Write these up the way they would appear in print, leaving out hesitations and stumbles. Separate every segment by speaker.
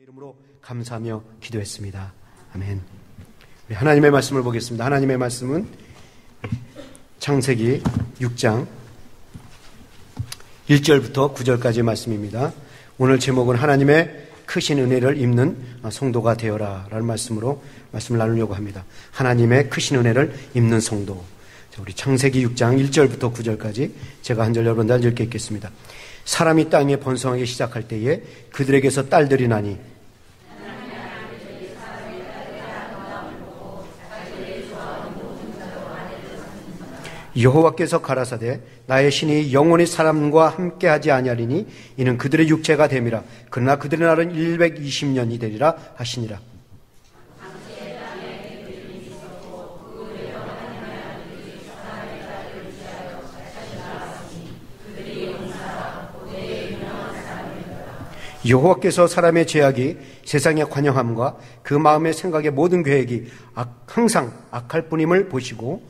Speaker 1: 이름으로 감사하며 기도했습니다. 아멘. 우리 하나님의 말씀을 보겠습니다. 하나님의 말씀은 창세기 6장 1절부터 9절까지의 말씀입니다. 오늘 제목은 하나님의 크신 은혜를 입는 성도가 되어라 라는 말씀으로 말씀을 나누려고 합니다. 하나님의 크신 은혜를 입는 성도. 우리 창세기 6장 1절부터 9절까지 제가 한 절 여러분들 읽게 읽겠습니다. 사람이 땅에 번성하기 시작할 때에 그들에게서 딸들이 나니 여호와께서 가라사대 나의 신이 영원히 사람과 함께하지 아니하리니 이는 그들의 육체가 됨이라. 그러나 그들의 날은 120년이 되리라 하시니라. 여호와께서 사람의 죄악이 세상의 관영함과 그 마음의 생각의 모든 계획이 항상 악할 뿐임을 보시고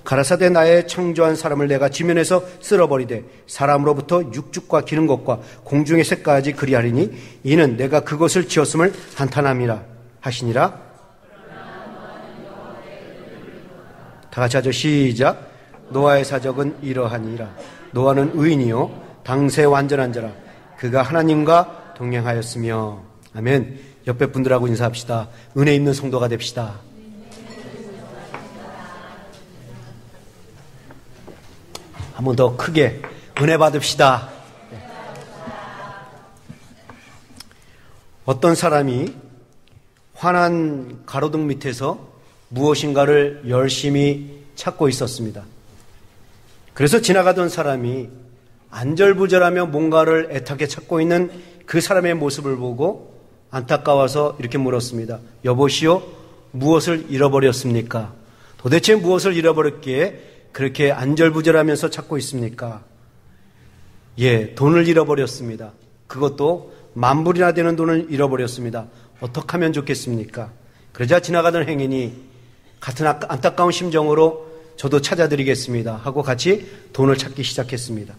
Speaker 1: 가라사대 나의 창조한 사람을 내가 지면에서 쓸어버리되 사람으로부터 육축과 기는 것과 공중의 새까지 그리하리니 이는 내가 그것을 지었음을 한탄함이라 하시니라. 다 같이 하죠. 시작. 노아의 사적은 이러하니라. 노아는 의인이요 당세 완전한 자라. 그가 하나님과 동행하였으며. 아멘. 옆에 분들하고 인사합시다. 은혜 있는 성도가 됩시다. 한 번 더 크게 은혜 받읍시다. 어떤 사람이 환한 가로등 밑에서 무엇인가를 열심히 찾고 있었습니다. 그래서 지나가던 사람이 안절부절하며 뭔가를 애타게 찾고 있는 그 사람의 모습을 보고 안타까워서 이렇게 물었습니다. 여보시오, 무엇을 잃어버렸습니까? 도대체 무엇을 잃어버렸기에 그렇게 안절부절하면서 찾고 있습니까? 예, 돈을 잃어버렸습니다. 그것도 10,000불이나 되는 돈을 잃어버렸습니다. 어떻게 하면 좋겠습니까? 그러자 지나가던 행인이 같은 안타까운 심정으로 저도 찾아드리겠습니다 하고 같이 돈을 찾기 시작했습니다.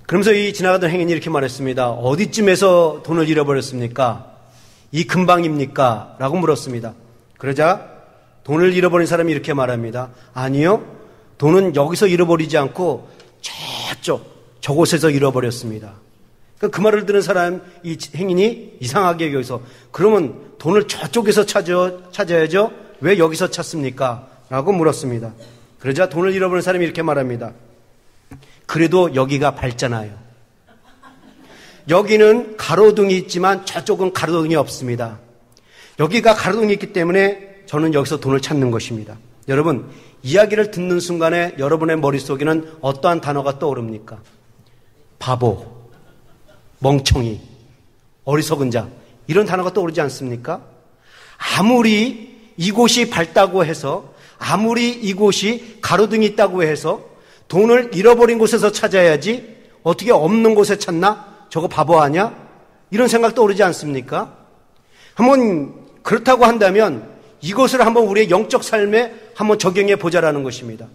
Speaker 1: 그러면서 이 지나가던 행인이 이렇게 말했습니다. 어디쯤에서 돈을 잃어버렸습니까? 이 근방입니까? 라고 물었습니다. 그러자 돈을 잃어버린 사람이 이렇게 말합니다. 아니요, 돈은 여기서 잃어버리지 않고 저곳에서 잃어버렸습니다. 그 말을 들은 사람, 이 행인이 이상하게 여기서 그러면 돈을 저쪽에서 찾아야죠. 왜 여기서 찾습니까? 라고 물었습니다. 그러자 돈을 잃어버린 사람이 이렇게 말합니다. 그래도 여기가 밝잖아요. 여기는 가로등이 있지만 저쪽은 가로등이 없습니다. 여기가 가로등이 있기 때문에 저는 여기서 돈을 찾는 것입니다. 여러분, 이야기를 듣는 순간에 여러분의 머릿속에는 어떠한 단어가 떠오릅니까? 바보, 멍청이, 어리석은 자, 이런 단어가 떠오르지 않습니까? 아무리 이곳이 밝다고 해서, 아무리 이곳이 가로등이 있다고 해서 돈을 잃어버린 곳에서 찾아야지 어떻게 없는 곳에 찾나? 저거 바보 아니야? 이런 생각 떠오르지 않습니까? 한번 그렇다고 한다면 이것을 한번 우리의 영적 삶에 한번 적용해 보자라는 것입니다.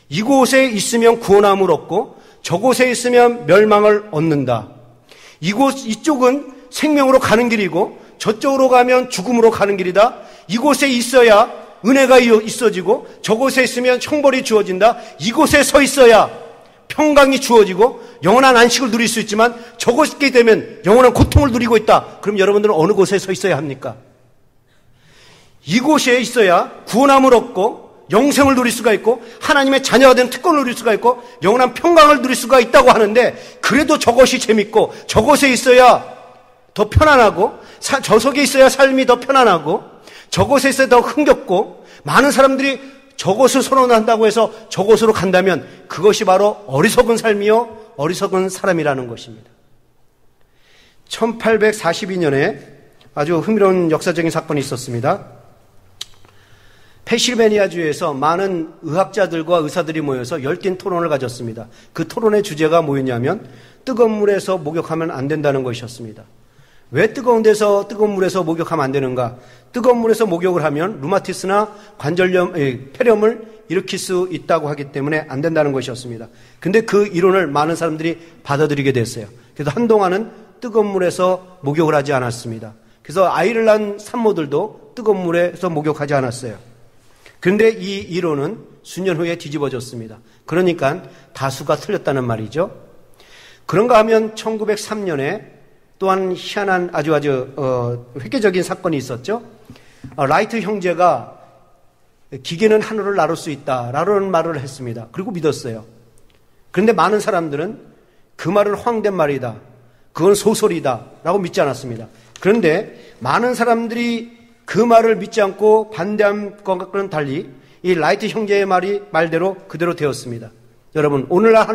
Speaker 1: 이곳에 있으면 구원함을 얻고 저곳에 있으면 멸망을 얻는다. 이쪽은 생명으로 가는 길이고 저쪽으로 가면 죽음으로 가는 길이다. 이곳에 있어야 은혜가 있어지고 저곳에 있으면 형벌이 주어진다. 이곳에 서 있어야 평강이 주어지고 영원한 안식을 누릴 수 있지만 저곳에 되면 영원한 고통을 누리고 있다. 그럼 여러분들은 어느 곳에 서 있어야 합니까? 이곳에 있어야 구원함을 얻고 영생을 누릴 수가 있고 하나님의 자녀가 되는 특권을 누릴 수가 있고 영원한 평강을 누릴 수가 있다고 하는데 그래도 저것이 재밌고 저곳에 있어야 더 편안하고 저속에 있어야 삶이 더 편안하고 저곳에 있어야 더 흥겹고 많은 사람들이 저곳을 선언한다고 해서 저곳으로 간다면 그것이 바로 어리석은 삶이요 어리석은 사람이라는 것입니다. 1842년에 아주 흥미로운 역사적인 사건이 있었습니다. 펜실베니아주에서 많은 의학자들과 의사들이 모여서 열띤 토론을 가졌습니다. 그 토론의 주제가 뭐였냐면 뜨거운 물에서 목욕하면 안 된다는 것이었습니다. 왜 뜨거운 물에서 목욕하면 안 되는가? 뜨거운 물에서 목욕을 하면 루마티스나 관절염, 폐렴을 일으킬 수 있다고 하기 때문에 안 된다는 것이었습니다. 근데 그 이론을 많은 사람들이 받아들이게 됐어요. 그래서 한동안은 뜨거운 물에서 목욕을 하지 않았습니다. 그래서 아이를 낳은 산모들도 뜨거운 물에서 목욕하지 않았어요. 그런데 이 이론은 수년 후에 뒤집어졌습니다. 그러니까 다수가 틀렸다는 말이죠. 그런가 하면 1903년에 또한 희한한 아주 획기적인 사건이 있었죠. 라이트 형제가 기계는 하늘을 나를 수 있다라는 말을 했습니다. 그리고 믿었어요. 그런데 많은 사람들은 그 말은 헛된 말이다, 그건 소설이다 라고 믿지 않았습니다. 그런데 많은 사람들이 그 말을 믿지 않고 반대한 것과는 달리 이 라이트 형제의 말대로 그대로 되었습니다. 여러분, 오늘날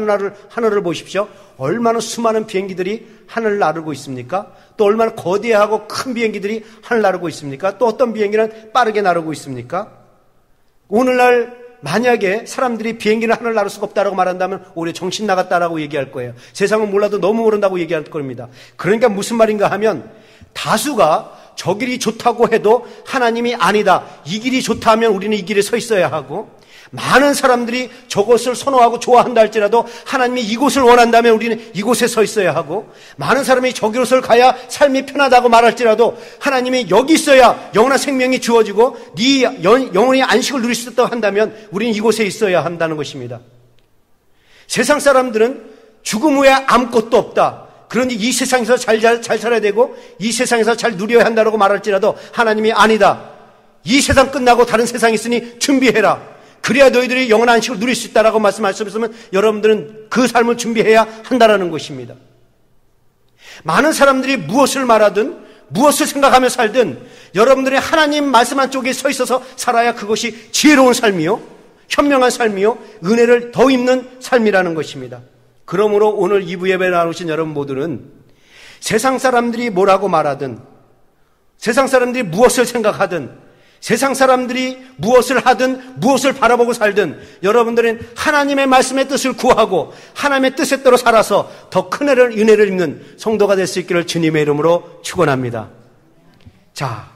Speaker 1: 하늘을 보십시오. 얼마나 수많은 비행기들이 하늘을 나르고 있습니까? 또 얼마나 거대하고 큰 비행기들이 하늘을 나르고 있습니까? 또 어떤 비행기는 빠르게 나르고 있습니까? 오늘날 만약에 사람들이 비행기는 하늘을 나를 수가 없다라고 말한다면 오히려 정신 나갔다라고 얘기할 거예요. 세상은 몰라도 너무 모른다고 얘기할 겁니다. 그러니까 무슨 말인가 하면 다수가 저 길이 좋다고 해도 하나님이 아니다, 이 길이 좋다 하면 우리는 이 길에 서 있어야 하고, 많은 사람들이 저것을 선호하고 좋아한다 할지라도 하나님이 이곳을 원한다면 우리는 이곳에 서 있어야 하고, 많은 사람이 저곳을 가야 삶이 편하다고 말할지라도 하나님이 여기 있어야 영원한 생명이 주어지고 네 영원히 안식을 누릴 수 있다고 한다면 우리는 이곳에 있어야 한다는 것입니다. 세상 사람들은 죽음 후에 아무것도 없다, 그러니 이 세상에서 잘 살아야 되고 이 세상에서 잘 누려야 한다고 말할지라도 하나님이 아니다, 이 세상 끝나고 다른 세상이 있으니 준비해라, 그래야 너희들이 영원한 안식을 누릴 수 있다라고 말씀하셨으면 여러분들은 그 삶을 준비해야 한다라는 것입니다. 많은 사람들이 무엇을 말하든 무엇을 생각하며 살든 여러분들이 하나님 말씀 한쪽에 서 있어서 살아야 그것이 지혜로운 삶이요, 현명한 삶이요, 은혜를 더 입는 삶이라는 것입니다. 그러므로 오늘 2부 예배에 나오신 여러분 모두는 세상 사람들이 뭐라고 말하든, 세상 사람들이 무엇을 생각하든, 세상 사람들이 무엇을 하든 무엇을 바라보고 살든 여러분들은 하나님의 말씀의 뜻을 구하고 하나님의 뜻에 따라 살아서 더 큰 은혜를 입는 성도가 될 수 있기를 주님의 이름으로 축원합니다. 자,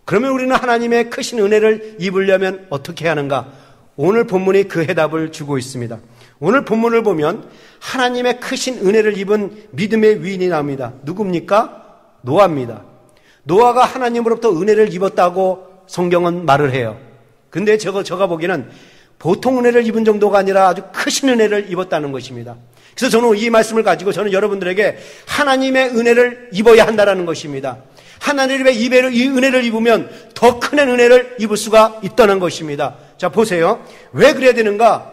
Speaker 1: 그러면 우리는 하나님의 크신 은혜를 입으려면 어떻게 하는가? 오늘 본문이 그 해답을 주고 있습니다. 오늘 본문을 보면 하나님의 크신 은혜를 입은 믿음의 위인이 나옵니다. 누굽니까? 노아입니다. 노아가 하나님으로부터 은혜를 입었다고 성경은 말을 해요. 근데 제가 보기에는 보통 은혜를 입은 정도가 아니라 아주 크신 은혜를 입었다는 것입니다. 그래서 저는 이 말씀을 가지고 저는 여러분들에게 하나님의 은혜를 입어야 한다는 것입니다. 하나님의 이 은혜를 입으면 더 큰 은혜를 입을 수가 있다는 것입니다. 자, 보세요. 왜 그래야 되는가?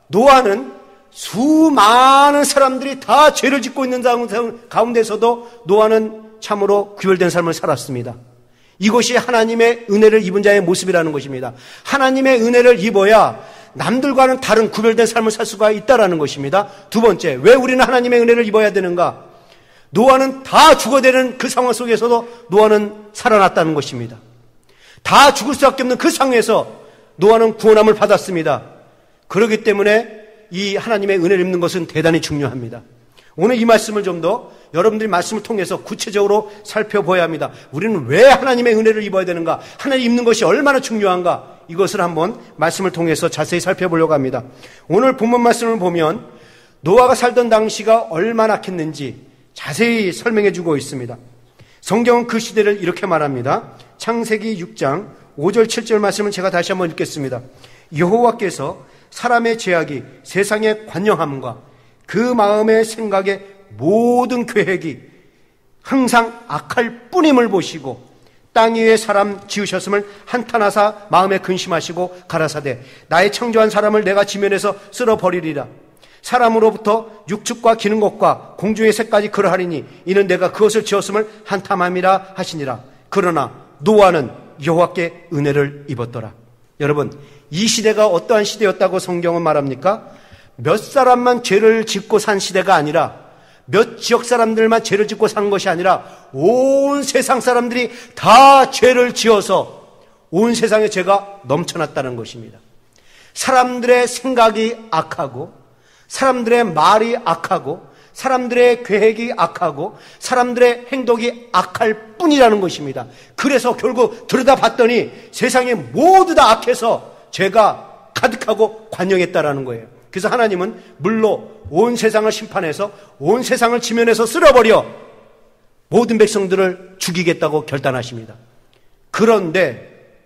Speaker 1: 노아는 수많은 사람들이 다 죄를 짓고 있는 가운데서도 노아는 참으로 구별된 삶을 살았습니다. 이것이 하나님의 은혜를 입은 자의 모습이라는 것입니다. 하나님의 은혜를 입어야 남들과는 다른 구별된 삶을 살 수가 있다는 것입니다. 두 번째, 왜 우리는 하나님의 은혜를 입어야 되는가? 노아는 다 죽어되는 그 상황 속에서도 노아는 살아났다는 것입니다. 다 죽을 수밖에 없는 그 상황에서 노아는 구원함을 받았습니다. 그렇기 때문에 이 하나님의 은혜를 입는 것은 대단히 중요합니다. 오늘 이 말씀을 좀 더 여러분들이 말씀을 통해서 구체적으로 살펴봐야 합니다. 우리는 왜 하나님의 은혜를 입어야 되는가? 하나님 입는 것이 얼마나 중요한가? 이것을 한번 말씀을 통해서 자세히 살펴보려고 합니다. 오늘 본문 말씀을 보면 노아가 살던 당시가 얼마나 악했는지 자세히 설명해 주고 있습니다. 성경은 그 시대를 이렇게 말합니다. 창세기 6장 5절 7절 말씀을 제가 다시 한번 읽겠습니다. 여호와께서 사람의 죄악이 세상의 관영함과 그 마음의 생각의 모든 계획이 항상 악할 뿐임을 보시고 땅 위에 사람 지으셨음을 한탄하사 마음에 근심하시고 가라사대 나의 창조한 사람을 내가 지면에서 쓸어버리리라. 사람으로부터 육축과 기는 것과 공중의 새까지 그러하리니 이는 내가 그것을 지었음을 한탄함이라 하시니라. 그러나 노아는 여호와께 은혜를 입었더라. 여러분, 이 시대가 어떠한 시대였다고 성경은 말합니까? 몇 사람만 죄를 짓고 산 시대가 아니라, 몇 지역 사람들만 죄를 짓고 산 것이 아니라 온 세상 사람들이 다 죄를 지어서 온 세상에 죄가 넘쳐났다는 것입니다. 사람들의 생각이 악하고, 사람들의 말이 악하고, 사람들의 계획이 악하고, 사람들의 행동이 악할 뿐이라는 것입니다. 그래서 결국 들여다봤더니 세상에 모두 다 악해서 죄가 가득하고 관영했다라는 거예요. 그래서 하나님은 물로 온 세상을 심판해서 온 세상을 지면에서 쓸어버려 모든 백성들을 죽이겠다고 결단하십니다. 그런데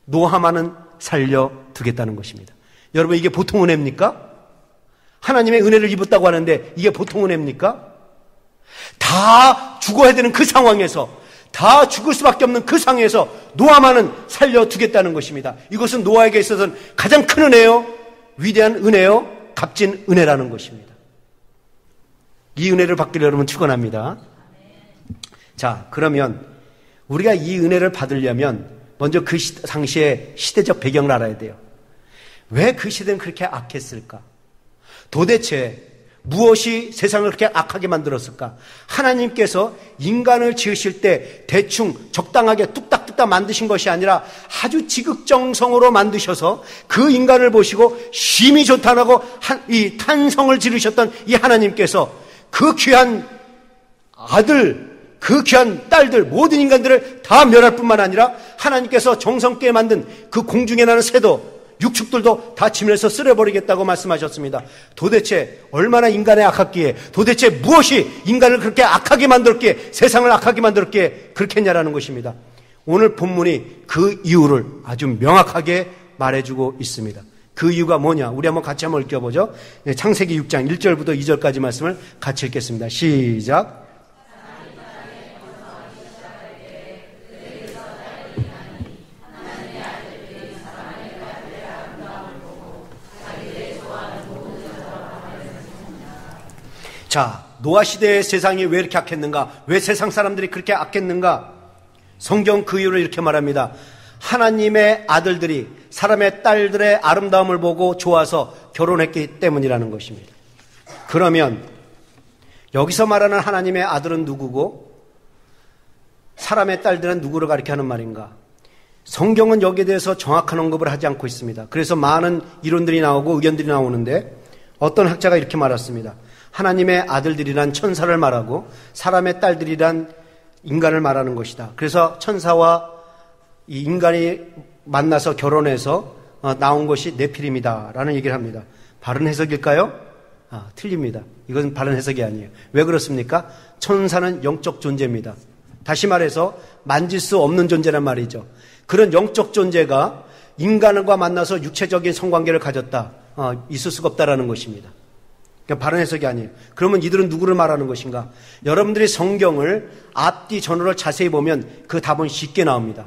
Speaker 1: 노아만은 살려두겠다는 것입니다. 여러분, 이게 보통 은혜입니까? 하나님의 은혜를 입었다고 하는데 이게 보통 은혜입니까? 다 죽어야 되는 그 상황에서, 다 죽을 수밖에 없는 그 상황에서 노아만은 살려두겠다는 것입니다. 이것은 노아에게 있어서는 가장 큰 은혜요, 위대한 은혜요, 값진 은혜라는 것입니다. 이 은혜를 받기를 여러분 축원합니다. 자, 그러면 우리가 이 은혜를 받으려면 먼저 그 당시의 시대적 배경을 알아야 돼요. 왜 그 시대는 그렇게 악했을까? 도대체 무엇이 세상을 그렇게 악하게 만들었을까? 하나님께서 인간을 지으실 때 대충 적당하게 뚝딱뚝딱 만드신 것이 아니라 아주 지극정성으로 만드셔서 그 인간을 보시고 심히 좋다라고 이 탄성을 지르셨던 이 하나님께서 그 귀한 아들, 그 귀한 딸들, 모든 인간들을 다 멸할 뿐만 아니라 하나님께서 정성있게 만든 그 공중에 나는 새도, 육축들도 다 지면에서 쓸어버리겠다고 말씀하셨습니다. 도대체 얼마나 인간의 악했기에, 도대체 무엇이 인간을 그렇게 악하게 만들었기에, 세상을 악하게 만들었기에 그렇게 했냐라는 것입니다. 오늘 본문이 그 이유를 아주 명확하게 말해주고 있습니다. 그 이유가 뭐냐? 우리 한번 같이 한번 읽어보죠. 창세기 6장 1절부터 2절까지 말씀을 같이 읽겠습니다. 시작. 자, 노아 시대의 세상이 왜 이렇게 악했는가? 왜 세상 사람들이 그렇게 악했는가? 성경 그 이유를 이렇게 말합니다. 하나님의 아들들이 사람의 딸들의 아름다움을 보고 좋아서 결혼했기 때문이라는 것입니다. 그러면 여기서 말하는 하나님의 아들은 누구고 사람의 딸들은 누구를 가리켜하는 말인가? 성경은 여기에 대해서 정확한 언급을 하지 않고 있습니다. 그래서 많은 이론들이 나오고 의견들이 나오는데 어떤 학자가 이렇게 말했습니다. 하나님의 아들들이란 천사를 말하고 사람의 딸들이란 인간을 말하는 것이다. 그래서 천사와 이 인간이 만나서 결혼해서 나온 것이 네피림이다라는 얘기를 합니다. 바른 해석일까요? 틀립니다. 이건 바른 해석이 아니에요. 왜 그렇습니까? 천사는 영적 존재입니다. 다시 말해서 만질 수 없는 존재란 말이죠. 그런 영적 존재가 인간과 만나서 육체적인 성관계를 가졌다. 있을 수가 없다라는 것입니다. 그러니까 바른 해석이 아니에요. 그러면 이들은 누구를 말하는 것인가? 여러분들이 성경을 앞뒤 전후를 자세히 보면 그 답은 쉽게 나옵니다.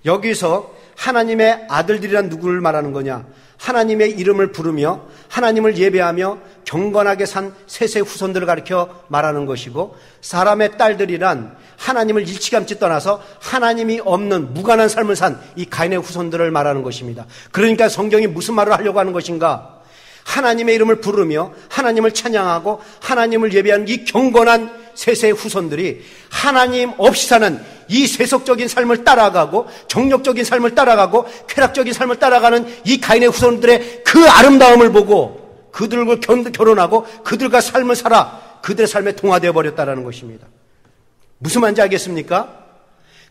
Speaker 1: 여기서 하나님의 아들들이란 누구를 말하는 거냐? 하나님의 이름을 부르며 하나님을 예배하며 경건하게 산 셋의 후손들을 가리켜 말하는 것이고, 사람의 딸들이란 하나님을 일치감치 떠나서 하나님이 없는 무관한 삶을 산 이 가인의 후손들을 말하는 것입니다. 그러니까 성경이 무슨 말을 하려고 하는 것인가? 하나님의 이름을 부르며 하나님을 찬양하고 하나님을 예배하는 이 경건한 셋의 후손들이 하나님 없이 사는 이 세속적인 삶을 따라가고 정욕적인 삶을 따라가고 쾌락적인 삶을 따라가는 이 가인의 후손들의 그 아름다움을 보고 그들과 결혼하고 그들과 삶을 살아 그들의 삶에 동화되어 버렸다는 것입니다. 무슨 말인지 알겠습니까?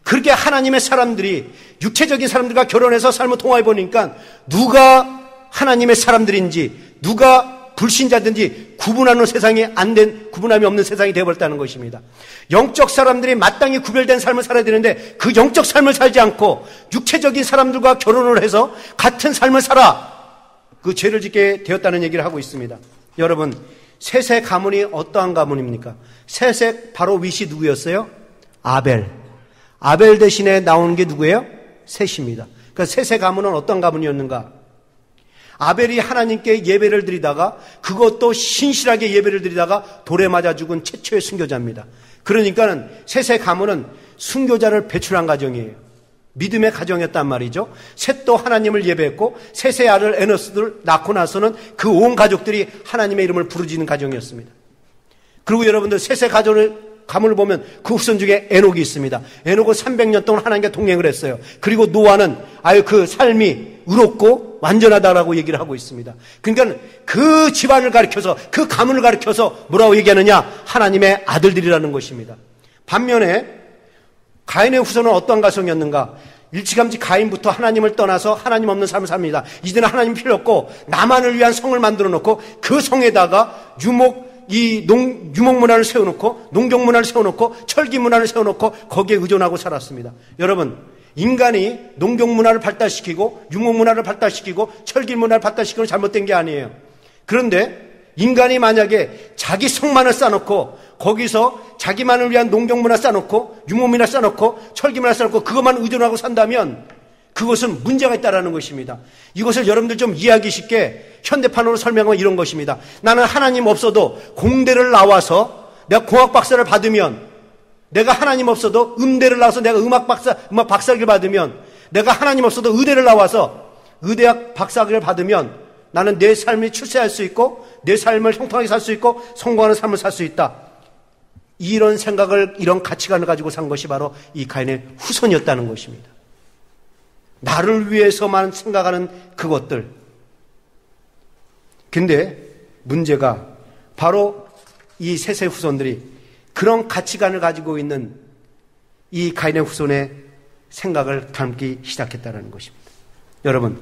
Speaker 1: 그렇게 하나님의 사람들이 육체적인 사람들과 결혼해서 삶을 통화해 보니까 누가 하나님의 사람들인지 누가 불신자든지 구분하는 세상이 안 된, 구분함이 없는 세상이 되어버렸다는 것입니다. 영적 사람들이 마땅히 구별된 삶을 살아야 되는데 그 영적 삶을 살지 않고 육체적인 사람들과 결혼을 해서 같은 삶을 살아 그 죄를 짓게 되었다는 얘기를 하고 있습니다. 여러분, 셋의 가문이 어떠한 가문입니까? 셋의 바로 윗이 누구였어요? 아벨. 아벨 대신에 나온 게 누구예요? 셋입니다. 그러니까 셋의 가문은 어떤 가문이었는가? 아벨이 하나님께 예배를 드리다가 그것도 신실하게 예배를 드리다가 돌에 맞아 죽은 최초의 순교자입니다. 그러니까는 셋의 가문은 순교자를 배출한 가정이에요. 믿음의 가정이었단 말이죠. 셋도 하나님을 예배했고 셋의 아들 에노스를 낳고 나서는 그 온 가족들이 하나님의 이름을 부르짖는 가정이었습니다. 그리고 여러분들 셋의 가문을 보면 그 후손 중에 에녹이 있습니다. 에녹은 300년 동안 하나님과 동행을 했어요. 그리고 노아는 아유 그 삶이 의롭고 완전하다라고 얘기를 하고 있습니다. 그러니까 그 집안을 가리켜서 그 가문을 가리켜서 뭐라고 얘기하느냐? 하나님의 아들들이라는 것입니다. 반면에 가인의 후손은 어떤 가정이었는가? 일찌감치 가인부터 하나님을 떠나서 하나님 없는 삶을 삽니다. 이제는 하나님 필요 없고 나만을 위한 성을 만들어 놓고 그 성에다가 유목 문화를 세워놓고 농경 문화를 세워놓고 철기 문화를 세워놓고 거기에 의존하고 살았습니다. 여러분, 인간이 농경 문화를 발달시키고 유목 문화를 발달시키고 철기 문화를 발달시키는 건 잘못된 게 아니에요. 그런데 인간이 만약에 자기 성만을 쌓아놓고 거기서 자기만을 위한 농경 문화 쌓아놓고 유목 문화 쌓아놓고 철기 문화 쌓아놓고 그것만 의존하고 산다면 그것은 문제가 있다는 것입니다. 이것을 여러분들 좀 이해하기 쉽게 현대판으로 설명하면 이런 것입니다. 나는 하나님 없어도 공대를 나와서 내가 공학 박사를 받으면, 내가 하나님 없어도 음대를 나와서 내가 음악 박사학위를 받으면, 내가 하나님 없어도 의대를 나와서 의대학 박사학위를 받으면 나는 내 삶이 출세할 수 있고 내 삶을 형통하게 살 수 있고 성공하는 삶을 살 수 있다. 이런 생각을, 이런 가치관을 가지고 산 것이 바로 이 가인의 후손이었다는 것입니다. 나를 위해서만 생각하는 그것들. 근데 문제가 바로 이 셋의 후손들이 그런 가치관을 가지고 있는 이 가인의 후손의 생각을 담기 시작했다는 것입니다. 여러분,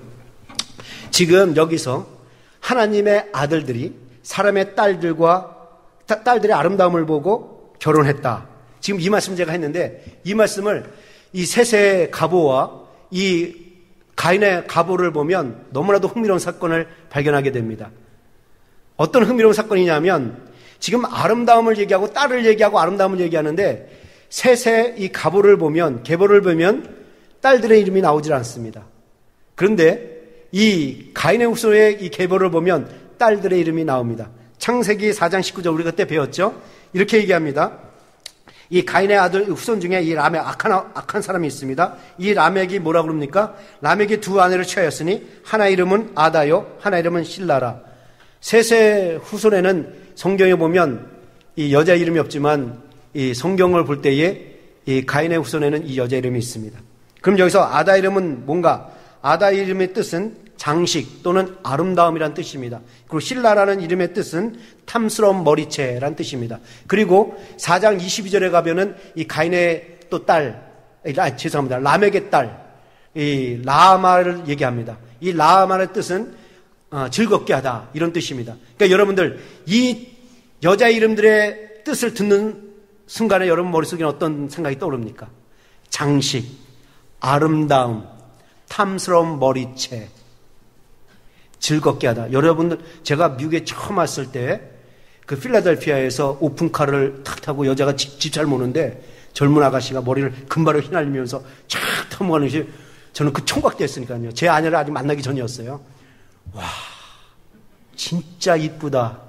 Speaker 1: 지금 여기서 하나님의 아들들이 사람의 딸들의 아름다움을 보고 결혼했다. 지금 이 말씀 제가 했는데, 이 말씀을 이 셋의 가보와 이 가인의 가보를 보면 너무나도 흥미로운 사건을 발견하게 됩니다. 어떤 흥미로운 사건이냐면, 지금 아름다움을 얘기하고 딸을 얘기하고 아름다움을 얘기하는데, 셋의 이 가보를 보면, 계보를 보면 딸들의 이름이 나오질 않습니다. 그런데 이 가인의 후손의 이 계보를 보면 딸들의 이름이 나옵니다. 창세기 4장 19절 우리 그때 배웠죠? 이렇게 얘기합니다. 이 가인의 아들 후손 중에 이 라멕, 악한 사람이 있습니다. 이 라멕이 뭐라고 그럽니까? 라멕이 두 아내를 취하였으니 하나 이름은 아다요, 하나 이름은 실라라. 셋의 후손에는 성경에 보면 이 여자 이름이 없지만 이 성경을 볼 때에 이 가인의 후손에는 이 여자 이름이 있습니다. 그럼 여기서 아다 이름은 뭔가? 아다 이름의 뜻은 장식 또는 아름다움이란 뜻입니다. 그리고 실라라는 이름의 뜻은 탐스러운 머리채란 뜻입니다. 그리고 4장 22절에 가면은 이 가인의 또 딸, 죄송합니다. 라멕의 딸, 이 라마를 얘기합니다. 이 라마의 뜻은 즐겁게 하다, 이런 뜻입니다. 그러니까 여러분들, 이 여자 이름들의 뜻을 듣는 순간에 여러분 머릿속에 어떤 생각이 떠오릅니까? 장식, 아름다움, 탐스러운 머리채, 즐겁게 하다. 여러분들, 제가 미국에 처음 왔을 때 그 필라델피아에서 오픈카를 탁 타고 여자가 집 잘 모는데 젊은 아가씨가 머리를 금발을 휘날리면서 쫙 터무가는 것이, 저는 그 총각됐으니까요. 제 아내를 아직 만나기 전이었어요. 와, 진짜 이쁘다.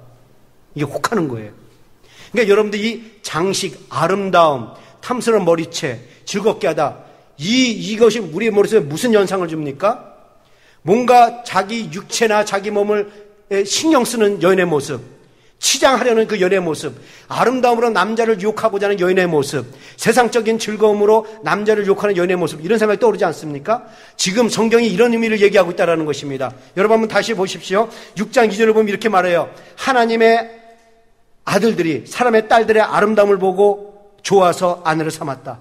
Speaker 1: 이게 혹하는 거예요. 그러니까 여러분들 이 장식, 아름다움, 탐스러운 머리채, 즐겁게 하다, 이것이 우리의 머릿속에 무슨 연상을 줍니까? 뭔가 자기 육체나 자기 몸을 신경 쓰는 여인의 모습, 치장하려는 그 여인의 모습, 아름다움으로 남자를 유혹하고자 하는 여인의 모습, 세상적인 즐거움으로 남자를 유혹하는 여인의 모습, 이런 생각이 떠오르지 않습니까? 지금 성경이 이런 의미를 얘기하고 있다는 것입니다. 여러분 한번 다시 보십시오. 6장 2절을 보면 이렇게 말해요. 하나님의 아들들이 사람의 딸들의 아름다움을 보고 좋아서 아내를 삼았다.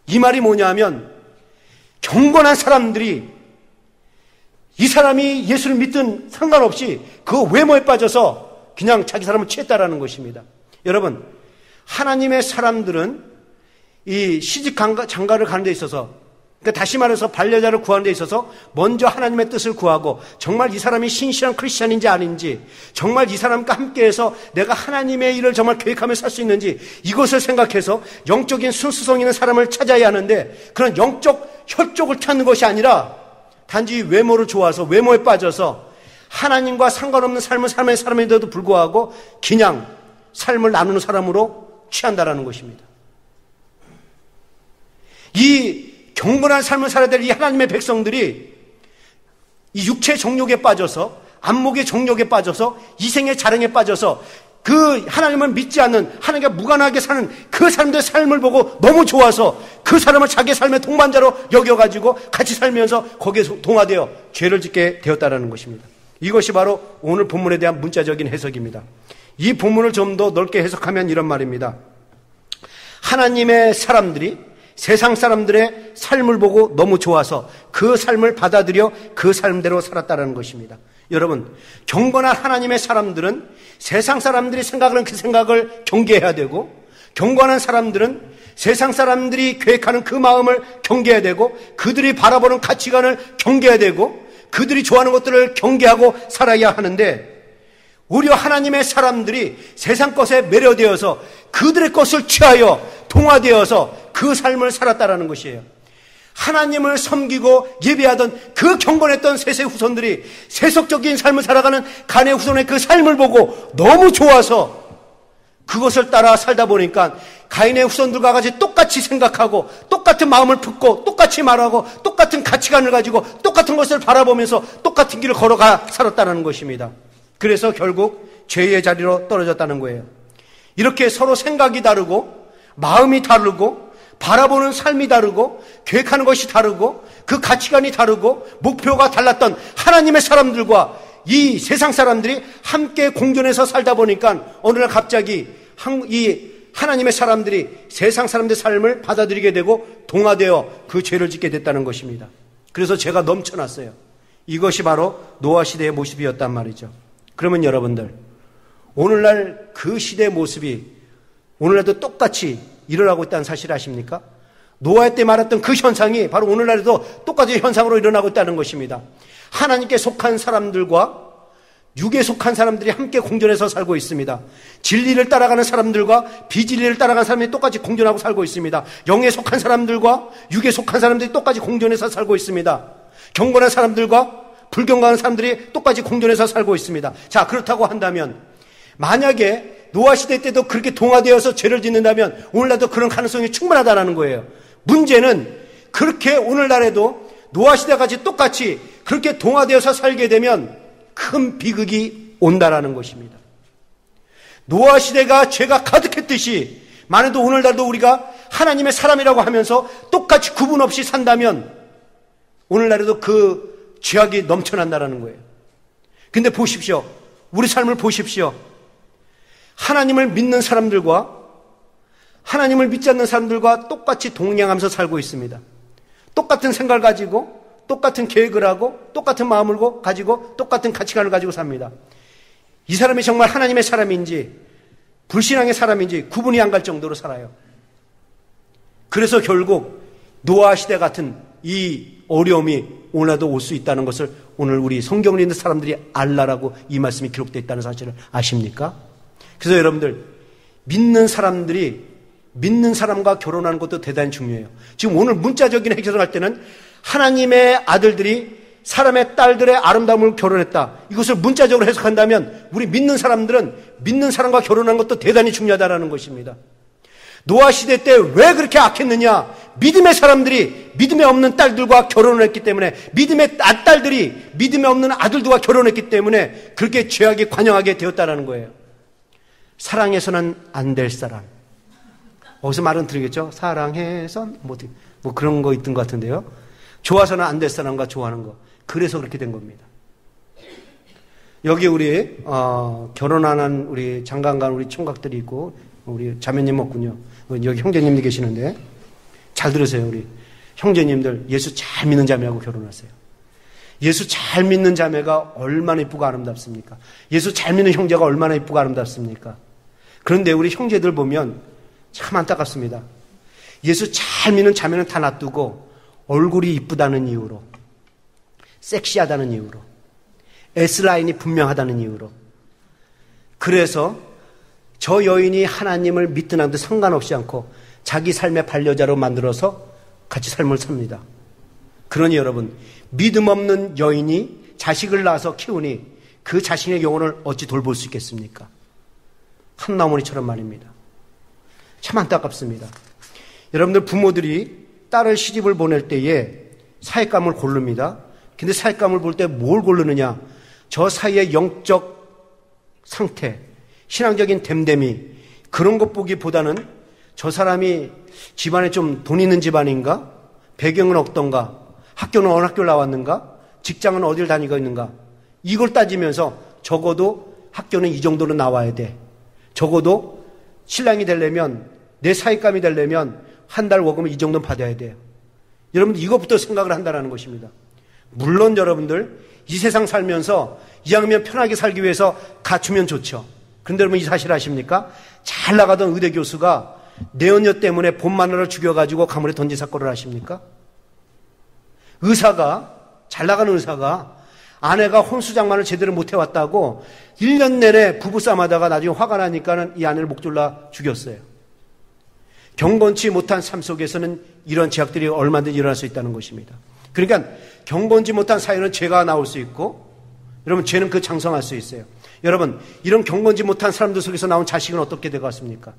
Speaker 1: 이 말이 뭐냐면, 경건한 사람들이 이 사람이 예수를 믿든 상관없이 그 외모에 빠져서 그냥 자기 사람을 취했다라는 것입니다. 여러분, 하나님의 사람들은 이 시집 장가를 가는 데 있어서, 그러니까 다시 말해서 반려자를 구하는 데 있어서 먼저 하나님의 뜻을 구하고, 정말 이 사람이 신실한 크리스찬인지 아닌지, 정말 이 사람과 함께해서 내가 하나님의 일을 정말 계획하며 살 수 있는지, 이것을 생각해서 영적인 순수성 있는 사람을 찾아야 하는데, 그런 영적 혈족을 찾는 것이 아니라 단지 외모를 좋아서, 외모에 빠져서 하나님과 상관없는 삶을 사는 사람인데도 불구하고 그냥 삶을 나누는 사람으로 취한다라는 것입니다. 이 경건한 삶을 살아야 될 이 하나님의 백성들이 이 육체의 정욕에 빠져서, 안목의 정욕에 빠져서, 이생의 자랑에 빠져서 그 하나님을 믿지 않는, 하나님과 무관하게 사는 그 사람들의 삶을 보고 너무 좋아서 그 사람을 자기 삶의 동반자로 여겨가지고 같이 살면서 거기에 동화되어 죄를 짓게 되었다는 것입니다. 이것이 바로 오늘 본문에 대한 문자적인 해석입니다. 이 본문을 좀 더 넓게 해석하면 이런 말입니다. 하나님의 사람들이 세상 사람들의 삶을 보고 너무 좋아서 그 삶을 받아들여 그 삶대로 살았다는 것입니다. 여러분, 경건한 하나님의 사람들은 세상 사람들이 생각하는 그 생각을 경계해야 되고, 경건한 사람들은 세상 사람들이 계획하는 그 마음을 경계해야 되고, 그들이 바라보는 가치관을 경계해야 되고, 그들이 좋아하는 것들을 경계하고 살아야 하는데, 오히려 하나님의 사람들이 세상 것에 매료되어서 그들의 것을 취하여 동화되어서 그 삶을 살았다라는 것이에요. 하나님을 섬기고 예배하던 그 경건했던 셋의 후손들이 세속적인 삶을 살아가는 간의 후손의 그 삶을 보고 너무 좋아서 그것을 따라 살다 보니까 가인의 후손들과 같이 똑같이 생각하고 똑같은 마음을 품고 똑같이 말하고 똑같은 가치관을 가지고 똑같은 것을 바라보면서 똑같은 길을 걸어가 살았다는 것입니다. 그래서 결국 죄의 자리로 떨어졌다는 거예요. 이렇게 서로 생각이 다르고 마음이 다르고 바라보는 삶이 다르고 계획하는 것이 다르고 그 가치관이 다르고 목표가 달랐던 하나님의 사람들과 이 세상 사람들이 함께 공존해서 살다 보니까 어느 날 갑자기 이 하나님의 사람들이 세상 사람들의 삶을 받아들이게 되고 동화되어 그 죄를 짓게 됐다는 것입니다. 그래서 죄가 넘쳐났어요. 이것이 바로 노아 시대의 모습이었단 말이죠. 그러면 여러분들, 오늘날 그 시대의 모습이 오늘날도 똑같이 일어나고 있다는 사실 아십니까? 노아 때 말했던 그 현상이 바로 오늘날에도 똑같이 현상으로 일어나고 있다는 것입니다. 하나님께 속한 사람들과 육에 속한 사람들이 함께 공존해서 살고 있습니다. 진리를 따라가는 사람들과 비진리를 따라가는 사람들이 똑같이 공존하고 살고 있습니다. 영에 속한 사람들과 육에 속한 사람들이 똑같이 공존해서 살고 있습니다. 경건한 사람들과 불경건한 사람들이 똑같이 공존해서 살고 있습니다. 자, 그렇다고 한다면 만약에 노아 시대 때도 그렇게 동화되어서 죄를 짓는다면 오늘날도 그런 가능성이 충분하다는 거예요. 문제는 그렇게 오늘날에도 노아 시대같이 똑같이 그렇게 동화되어서 살게 되면 큰 비극이 온다라는 것입니다. 노아 시대가 죄가 가득했듯이 만약도 오늘날도 우리가 하나님의 사람이라고 하면서 똑같이 구분 없이 산다면 오늘날에도 그 죄악이 넘쳐난다라는 거예요. 근데 보십시오. 우리 삶을 보십시오. 하나님을 믿는 사람들과 하나님을 믿지 않는 사람들과 똑같이 동행하면서 살고 있습니다. 똑같은 생각을 가지고 똑같은 계획을 하고 똑같은 마음을 가지고 똑같은 가치관을 가지고 삽니다. 이 사람이 정말 하나님의 사람인지 불신앙의 사람인지 구분이 안 갈 정도로 살아요. 그래서 결국 노아 시대 같은 이 어려움이 오늘도 올 수 있다는 것을 오늘 우리 성경을 읽는 사람들이 알라라고 이 말씀이 기록되어 있다는 사실을 아십니까? 그래서 여러분들, 믿는 사람들이 믿는 사람과 결혼하는 것도 대단히 중요해요. 지금 오늘 문자적인 해석을 할 때는 하나님의 아들들이 사람의 딸들의 아름다움을 결혼했다. 이것을 문자적으로 해석한다면 우리 믿는 사람들은 믿는 사람과 결혼하는 것도 대단히 중요하다는 것입니다. 노아 시대 때 왜 그렇게 악했느냐? 믿음의 사람들이 믿음에 없는 딸들과 결혼을 했기 때문에, 믿음의 딸들이 믿음에 없는 아들들과 결혼했기 때문에 그렇게 죄악이 관영하게 되었다는 거예요. 사랑해서는 안 될 사람. 어디서 말은 들으겠죠? 사랑해선 뭐 그런 거 있던 것 같은데요. 좋아서는 안 될 사람과 좋아하는 거. 그래서 그렇게 된 겁니다. 여기 우리 결혼하는 우리 장관간 우리 총각들이 있고 우리 자매님 없군요. 여기 형제님들 계시는데 잘 들으세요. 우리 형제님들 예수 잘 믿는 자매하고 결혼하세요. 예수 잘 믿는 자매가 얼마나 이쁘고 아름답습니까? 예수 잘 믿는 형제가 얼마나 이쁘고 아름답습니까? 그런데 우리 형제들 보면 참 안타깝습니다. 예수 잘 믿는 자매는 다 놔두고 얼굴이 이쁘다는 이유로, 섹시하다는 이유로, S라인이 분명하다는 이유로, 그래서 저 여인이 하나님을 믿든 안 믿든 상관없이 않고 자기 삶의 반려자로 만들어서 같이 삶을 삽니다. 그러니 여러분, 믿음 없는 여인이 자식을 낳아서 키우니 그 자신의 영혼을 어찌 돌볼 수 있겠습니까? 한나무니처럼 말입니다. 참 안타깝습니다. 여러분들 부모들이 딸을 시집을 보낼 때에 사익감을 고릅니다. 근데 사익감을 볼 때 뭘 고르느냐? 저 사이의 영적 상태, 신앙적인 됨됨이, 그런 것 보기보다는 저 사람이 집안에 좀 돈 있는 집안인가? 배경은 어떤가? 학교는 어느 학교를 나왔는가? 직장은 어딜 다니고 있는가? 이걸 따지면서 적어도 학교는 이 정도는 나와야 돼. 적어도 신랑이 되려면, 내 사익감이 되려면 한 달 월급을 이 정도는 받아야 돼요. 여러분들 이것부터 생각을 한다는 것입니다. 물론 여러분들 이 세상 살면서 이왕이면 편하게 살기 위해서 갖추면 좋죠. 그런데 여러분 이 사실 아십니까? 잘 나가던 의대 교수가 내연녀 때문에 본 마누라를 죽여가지고 가물에 던진 사건을 아십니까? 의사가, 잘 나가는 의사가 아내가 혼수장만을 제대로 못 해왔다고 1년 내내 부부싸움하다가 나중에 화가 나니까는 이 아내를 목 졸라 죽였어요. 경건치 못한 삶 속에서는 이런 죄악들이 얼마든지 일어날 수 있다는 것입니다. 그러니까 경건치 못한 사회는 죄가 나올 수 있고, 여러분 죄는 그 장성할 수 있어요. 여러분 이런 경건치 못한 사람들 속에서 나온 자식은 어떻게 되겠습니까?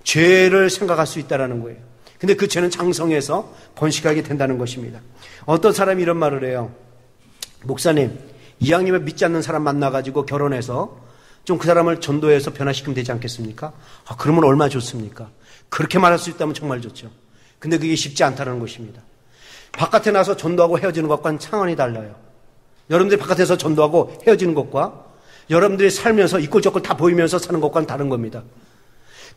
Speaker 1: 죄를 생각할 수 있다는 거예요. 근데 그 죄는 장성해서 번식하게 된다는 것입니다. 어떤 사람이 이런 말을 해요. 목사님, 이왕이면 믿지 않는 사람 만나가지고 결혼해서 좀 그 사람을 전도해서 변화시키면 되지 않겠습니까? 그러면 얼마나 좋습니까? 그렇게 말할 수 있다면 정말 좋죠. 근데 그게 쉽지 않다는 것입니다. 바깥에 나서 전도하고 헤어지는 것과는 차원이 달라요. 여러분들이 바깥에서 전도하고 헤어지는 것과 여러분들이 살면서 이꼴저꼴 다 보이면서 사는 것과는 다른 겁니다.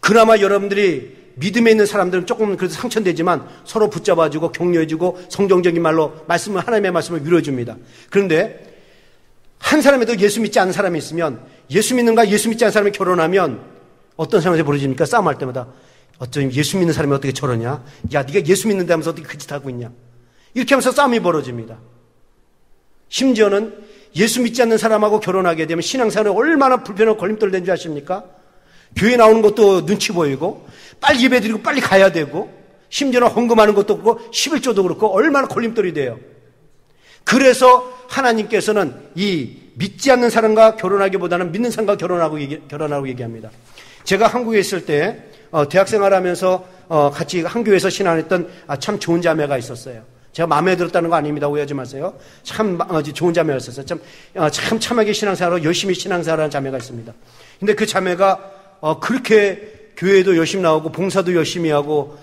Speaker 1: 그나마 여러분들이 믿음에 있는 사람들은 조금 그래도 상처되지만 서로 붙잡아주고 격려해주고 성경적인 말로 하나님의 말씀을 위로해줍니다. 그런데 한 사람에도 예수 믿지 않는 사람이 있으면, 예수 믿는가 예수 믿지 않는 사람이 결혼하면 어떤 상황에서 벌어집니까? 싸움할 때마다 어쩜 예수 믿는 사람이 어떻게 저러냐? 야, 네가 예수 믿는다 하면서 어떻게 그 짓 하고 있냐? 이렇게 하면서 싸움이 벌어집니다. 심지어는 예수 믿지 않는 사람하고 결혼하게 되면 신앙생활에 얼마나 불편하고 걸림돌 된 줄 아십니까? 교회 나오는 것도 눈치 보이고 빨리 예배드리고 빨리 가야 되고 심지어는 헌금하는 것도 그렇고 11조도 그렇고 얼마나 걸림돌이 돼요. 그래서 하나님께서는 이 믿지 않는 사람과 결혼하기보다는 믿는 사람과 결혼하고 얘기합니다. 제가 한국에 있을 때 대학생활하면서 같이 한 교회에서 신앙했던 참 좋은 자매가 있었어요. 제가 마음에 들었다는 거 아닙니다. 오해하지 마세요. 참 좋은 자매였었어요. 참 참하게 신앙생활하고 열심히 신앙생활하는 자매가 있습니다. 근데 그 자매가 그렇게 교회도 열심히 나오고 봉사도 열심히 하고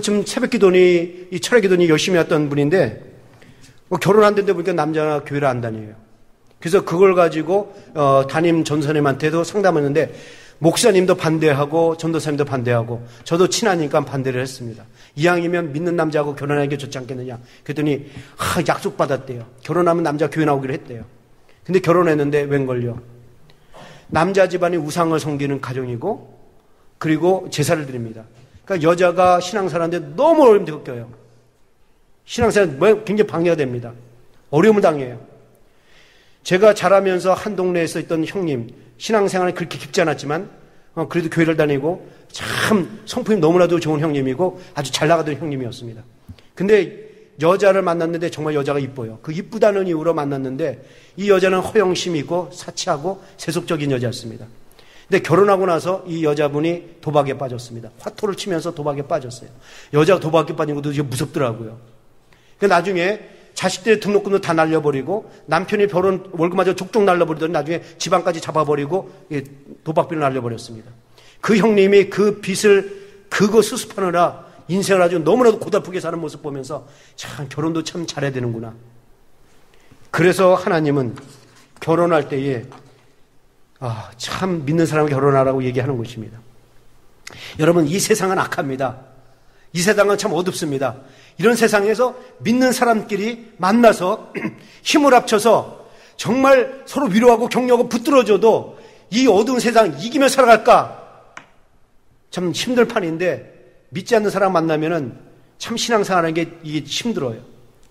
Speaker 1: 좀 새벽기도니 이 철학기도니 열심히 했던 분인데 결혼 안 된데 보니까 남자가 교회를 안 다녀요. 그래서 그걸 가지고 담임 전도사님한테도 상담했는데 목사님도 반대하고 전도사님도 반대하고 저도 친하니까 반대를 했습니다. 이왕이면 믿는 남자하고 결혼하는 게 좋지 않겠느냐. 그랬더니 약속받았대요. 결혼하면 남자 교회 나오기로 했대요. 근데 결혼했는데 웬걸요. 남자 집안이 우상을 섬기는 가정이고 그리고 제사를 드립니다. 그러니까 여자가 신앙생활하는데 너무 어려움을 겪어요. 신앙생활 굉장히 방해가 됩니다. 어려움을 당해요. 제가 자라면서 한 동네에서 있던 형님, 신앙생활이 그렇게 깊지 않았지만 그래도 교회를 다니고 참 성품이 너무나도 좋은 형님이고 아주 잘 나가던 형님이었습니다. 근데 여자를 만났는데 정말 여자가 이뻐요. 그 이쁘다는 이유로 만났는데 이 여자는 허영심이 있고 사치하고 세속적인 여자였습니다. 근데 결혼하고 나서 이 여자분이 도박에 빠졌습니다. 화토를 치면서 도박에 빠졌어요. 여자가 도박에 빠진 것도 이게 무섭더라고요. 그러니까 나중에 자식들의 등록금도 다 날려버리고 남편이 결혼 월급마저 족족 날려버리더니 나중에 집안까지 잡아버리고 도박비를 날려버렸습니다. 그 형님이 그 빚을 그거 수습하느라 인생을 아주 너무나도 고달프게 사는 모습 보면서 참 결혼도 참 잘해야 되는구나. 그래서 하나님은 결혼할 때에 참 믿는 사람과 결혼하라고 얘기하는 것입니다. 여러분 이 세상은 악합니다. 이 세상은 참 어둡습니다. 이런 세상에서 믿는 사람끼리 만나서 힘을 합쳐서 정말 서로 위로하고 격려하고 붙들어줘도 이 어두운 세상 이기며 살아갈까? 참 힘들 판인데 믿지 않는 사람 만나면은 참 신앙생활하는 게 이게 힘들어요.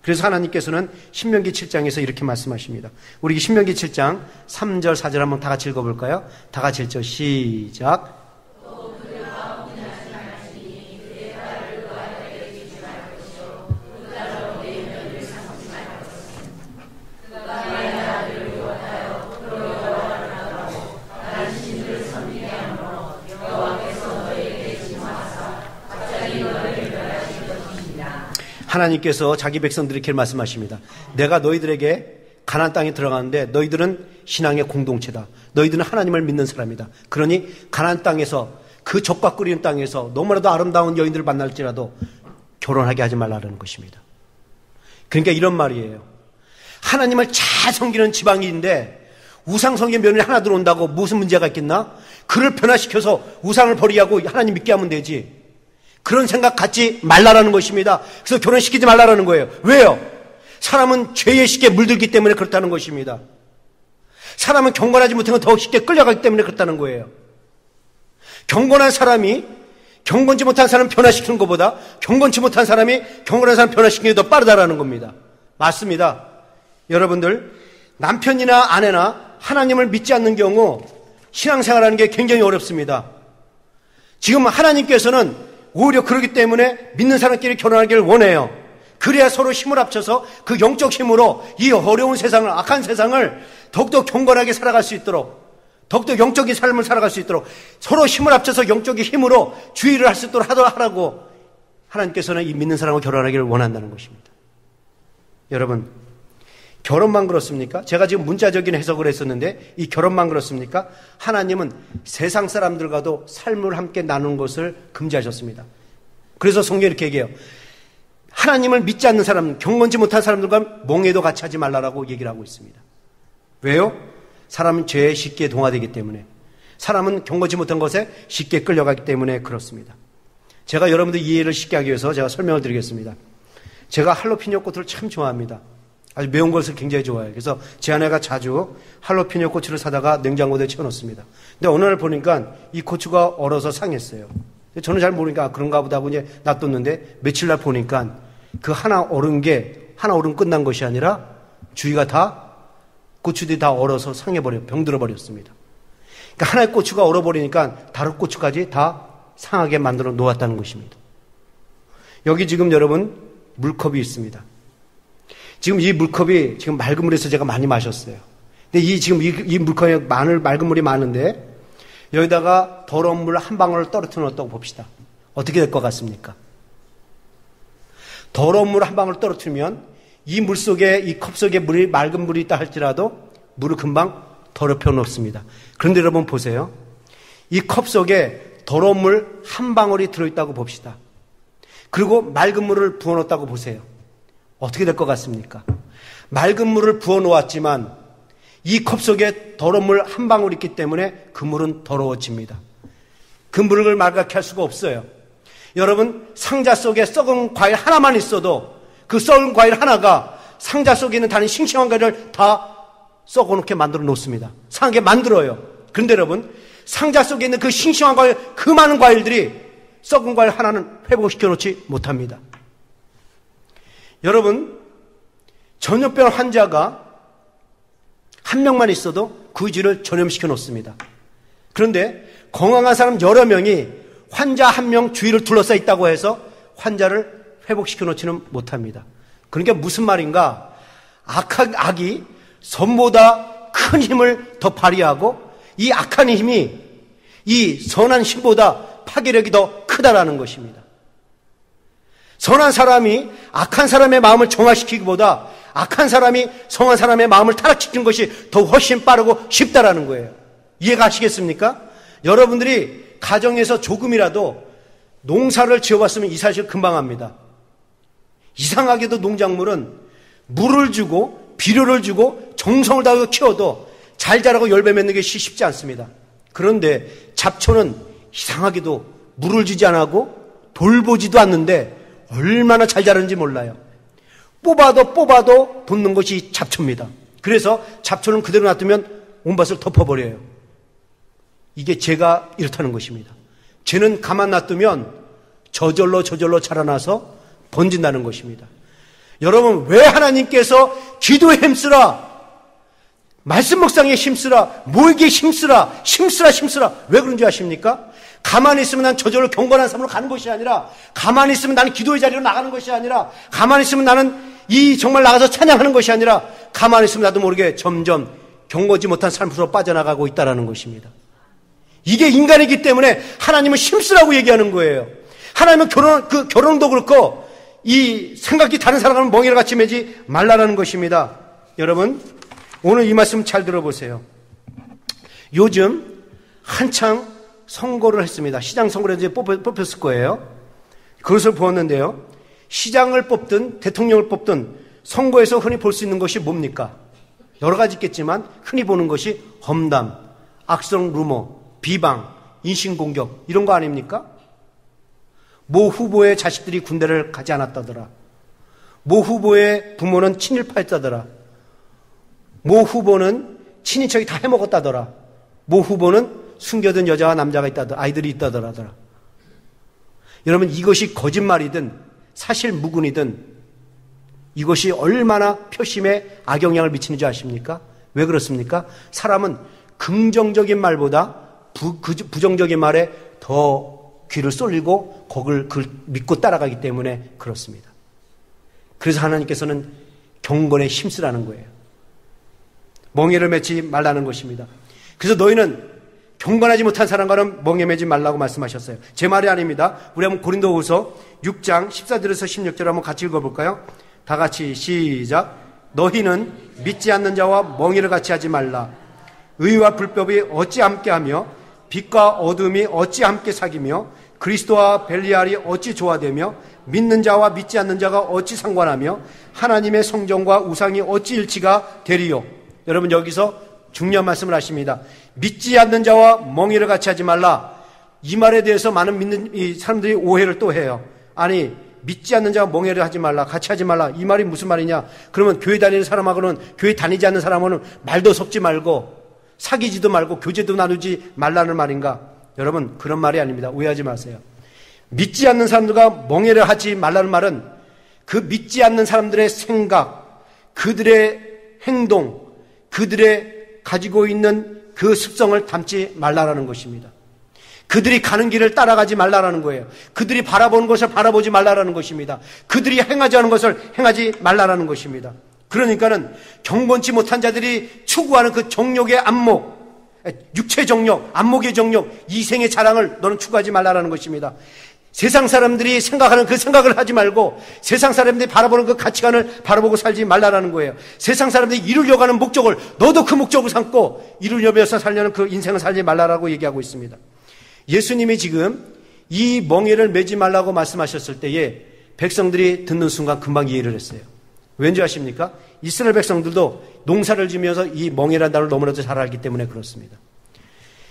Speaker 1: 그래서 하나님께서는 신명기 7장에서 이렇게 말씀하십니다. 우리 신명기 7장 3절 4절 한번 다 같이 읽어볼까요? 다 같이 읽죠. 시작. 하나님께서 자기 백성들에게 이렇게 말씀하십니다. 내가 너희들에게 가나안 땅에 들어가는데 너희들은 신앙의 공동체다. 너희들은 하나님을 믿는 사람이다. 그러니 가나안 땅에서 그 젖과 끓이는 땅에서 너무나도 아름다운 여인들을 만날지라도 결혼하게 하지 말라는 것입니다. 그러니까 이런 말이에요. 하나님을 잘 섬기는 지방인데 우상 섬기는 며느리 하나 들어온다고 무슨 문제가 있겠나? 그를 변화시켜서 우상을 버리고 하나님 믿게 하면 되지. 그런 생각 갖지 말라라는 것입니다. 그래서 결혼시키지 말라라는 거예요. 왜요? 사람은 죄에 쉽게 물들기 때문에 그렇다는 것입니다. 사람은 경건하지 못한 건 더 쉽게 끌려가기 때문에 그렇다는 거예요. 경건한 사람이 경건치 못한 사람 변화시키는 것보다 경건치 못한 사람이 경건한 사람 변화시키는 게 더 빠르다라는 겁니다. 맞습니다. 여러분들, 남편이나 아내나 하나님을 믿지 않는 경우 신앙생활하는 게 굉장히 어렵습니다. 지금 하나님께서는 오히려 그러기 때문에 믿는 사람끼리 결혼하기를 원해요. 그래야 서로 힘을 합쳐서 그 영적 힘으로 이 어려운 세상을, 악한 세상을 더욱더 경건하게 살아갈 수 있도록, 더욱더 영적인 삶을 살아갈 수 있도록 서로 힘을 합쳐서 영적인 힘으로 주의를 할 수 있도록 하라고 하나님께서는 이 믿는 사람과 결혼하기를 원한다는 것입니다. 여러분, 결혼만 그렇습니까? 제가 지금 문자적인 해석을 했었는데 이 결혼만 그렇습니까? 하나님은 세상 사람들과도 삶을 함께 나누는 것을 금지하셨습니다. 그래서 성경이 이렇게 얘기해요. 하나님을 믿지 않는 사람, 경건치 못한 사람들과 몽해도 같이 하지 말라라고 얘기를 하고 있습니다. 왜요? 사람은 죄에 쉽게 동화되기 때문에, 사람은 경건치 못한 것에 쉽게 끌려가기 때문에 그렇습니다. 제가 여러분들 이해를 쉽게 하기 위해서 제가 설명을 드리겠습니다. 제가 할로피뇨 꽃을 참 좋아합니다. 아주 매운 것을 굉장히 좋아해요. 그래서 제 아내가 자주 할로피뇨 고추를 사다가 냉장고에 채워놓습니다. 근데 어느 날 보니까 이 고추가 얼어서 상했어요. 저는 잘 모르니까 그런가 보다 하고 이제 놔뒀는데 며칠 날 보니까 그 하나 얼은 끝난 것이 아니라 주위가 다 고추들이 다 얼어서 병들어 버렸습니다. 그러니까 하나의 고추가 얼어버리니까 다른 고추까지 다 상하게 만들어 놓았다는 것입니다. 여기 지금 여러분 물컵이 있습니다. 지금 이 물컵이 지금 맑은 물에서 제가 많이 마셨어요. 근데 이 물컵에 맑은 물이 많은데 여기다가 더러운 물 한 방울을 떨어뜨려 놓았다고 봅시다. 어떻게 될 것 같습니까? 더러운 물 한 방울 떨어뜨리면 이 물 속에, 이 컵 속에 맑은 물이 있다 할지라도 물을 금방 더럽혀 놓습니다. 그런데 여러분 보세요. 이 컵 속에 더러운 물 한 방울이 들어있다고 봅시다. 그리고 맑은 물을 부어 놓았다고 보세요. 어떻게 될 것 같습니까? 맑은 물을 부어 놓았지만 이 컵 속에 더러운 물 한 방울이 있기 때문에 그 물은 더러워집니다. 그 물을 맑게 할 수가 없어요. 여러분, 상자 속에 썩은 과일 하나만 있어도 그 썩은 과일 하나가 상자 속에 있는 다른 싱싱한 과일을 다 썩어놓게 만들어 놓습니다. 상하게 만들어요. 그런데 여러분, 상자 속에 있는 그 싱싱한 과일, 그 많은 과일들이 썩은 과일 하나는 회복시켜 놓지 못합니다. 여러분, 전염병 환자가 한 명만 있어도 그 주를 전염시켜 놓습니다. 그런데 건강한 사람 여러 명이 환자 한 명 주위를 둘러싸여 있다고 해서 환자를 회복시켜 놓지는 못합니다. 그러니까 무슨 말인가? 악이 선보다 큰 힘을 더 발휘하고 이 악한 힘이 이 선한 힘보다 파괴력이 더 크다라는 것입니다. 선한 사람이 악한 사람의 마음을 정화시키기보다 악한 사람이 선한 사람의 마음을 타락시키는 것이 더 훨씬 빠르고 쉽다라는 거예요. 이해가 하시겠습니까? 여러분들이 가정에서 조금이라도 농사를 지어봤으면 이 사실 금방 합니다. 이상하게도 농작물은 물을 주고 비료를 주고 정성을 다해서 키워도 잘 자라고 열매 맺는 게 쉽지 않습니다. 그런데 잡초는 이상하게도 물을 주지 않고 돌보지도 않는데 얼마나 잘 자라는지 몰라요. 뽑아도 돋는 것이 잡초입니다. 그래서 잡초는 그대로 놔두면 온 밭을 덮어버려요. 이게 죄가 이렇다는 것입니다. 죄는 가만 놔두면 저절로 자라나서 번진다는 것입니다. 여러분, 왜 하나님께서 기도에 힘쓰라, 말씀 묵상에 힘쓰라, 모이기에 힘쓰라, 왜 그런지 아십니까? 가만히 있으면 난 저절로 경건한 삶으로 가는 것이 아니라, 가만히 있으면 나는 기도의 자리로 나가는 것이 아니라, 가만히 있으면 나는 정말 나가서 찬양하는 것이 아니라, 가만히 있으면 나도 모르게 점점 경건지 못한 삶으로 빠져나가고 있다는 것입니다. 이게 인간이기 때문에 하나님은 힘쓰라고 얘기하는 거예요. 하나님은 결혼도 그렇고 이 생각이 다른 사람과는 멍이를 같이 매지 말라라는 것입니다. 여러분, 오늘 이 말씀 잘 들어보세요. 요즘 한창 선거를 했습니다. 시장 선거를 이제 뽑혔을 거예요. 그것을 보았는데요. 시장을 뽑든 대통령을 뽑든 선거에서 흔히 볼 수 있는 것이 뭡니까? 여러 가지 있겠지만 흔히 보는 것이 험담, 악성 루머, 비방, 인신공격 이런 거 아닙니까? 모 후보의 자식들이 군대를 가지 않았다더라. 모 후보의 부모는 친일파였다더라. 모 후보는 친인척이 다 해먹었다더라. 모 후보는 숨겨둔 여자와 남자가 있다더라. 아이들이 있다더라. 여러분, 이것이 거짓말이든 사실 무근이든 이것이 얼마나 표심에 악영향을 미치는 줄 아십니까? 왜 그렇습니까? 사람은 긍정적인 말보다 부정적인 말에 더 귀를 쏠리고 그걸 믿고 따라가기 때문에 그렇습니다. 그래서 하나님께서는 경건에 힘쓰라는 거예요. 멍에를 맺지 말라는 것입니다. 그래서 너희는 경건하지 못한 사람과는 멍에 매지 말라고 말씀하셨어요. 제 말이 아닙니다. 우리 한번 고린도후서 6장 14절에서 16절 한번 같이 읽어볼까요? 다 같이 시작. 너희는 믿지 않는 자와 멍에를 같이 하지 말라. 의와 불법이 어찌 함께하며 빛과 어둠이 어찌 함께 사귀며 그리스도와 벨리알이 어찌 조화되며 믿는 자와 믿지 않는 자가 어찌 상관하며 하나님의 성전과 우상이 어찌 일치가 되리요. 여러분, 여기서 중요한 말씀을 하십니다. 믿지 않는 자와 멍에를 같이 하지 말라. 이 말에 대해서 많은 믿는 이 사람들이 오해를 또 해요. 아니, 믿지 않는 자와 멍에를 하지 말라, 같이 하지 말라. 이 말이 무슨 말이냐? 그러면 교회 다니는 사람하고는, 교회 다니지 않는 사람하고는 말도 섞지 말고 사귀지도 말고 교제도 나누지 말라는 말인가? 여러분, 그런 말이 아닙니다. 오해하지 마세요. 믿지 않는 사람들과 멍에를 하지 말라는 말은 그 믿지 않는 사람들의 생각, 그들의 행동, 그들의 가지고 있는 그 습성을 담지 말라라는 것입니다. 그들이 가는 길을 따라가지 말라라는 거예요. 그들이 바라보는 것을 바라보지 말라라는 것입니다. 그들이 행하지 않은 것을 행하지 말라라는 것입니다. 그러니까는 경건치 못한 자들이 추구하는 그 정욕의 안목, 육체 정욕, 안목의 정욕, 이생의 자랑을 너는 추구하지 말라라는 것입니다. 세상 사람들이 생각하는 그 생각을 하지 말고 세상 사람들이 바라보는 그 가치관을 바라보고 살지 말라라는 거예요. 세상 사람들이 이루려고 하는 목적을 너도 그 목적을 삼고 이루려면서 살려는 그 인생을 살지 말라라고 얘기하고 있습니다. 예수님이 지금 이 멍에를 매지 말라고 말씀하셨을 때에 백성들이 듣는 순간 금방 이해를 했어요. 왠지 아십니까? 이스라엘 백성들도 농사를 지면서 이 멍에라는 단어를 너무나도 잘 알기 때문에 그렇습니다.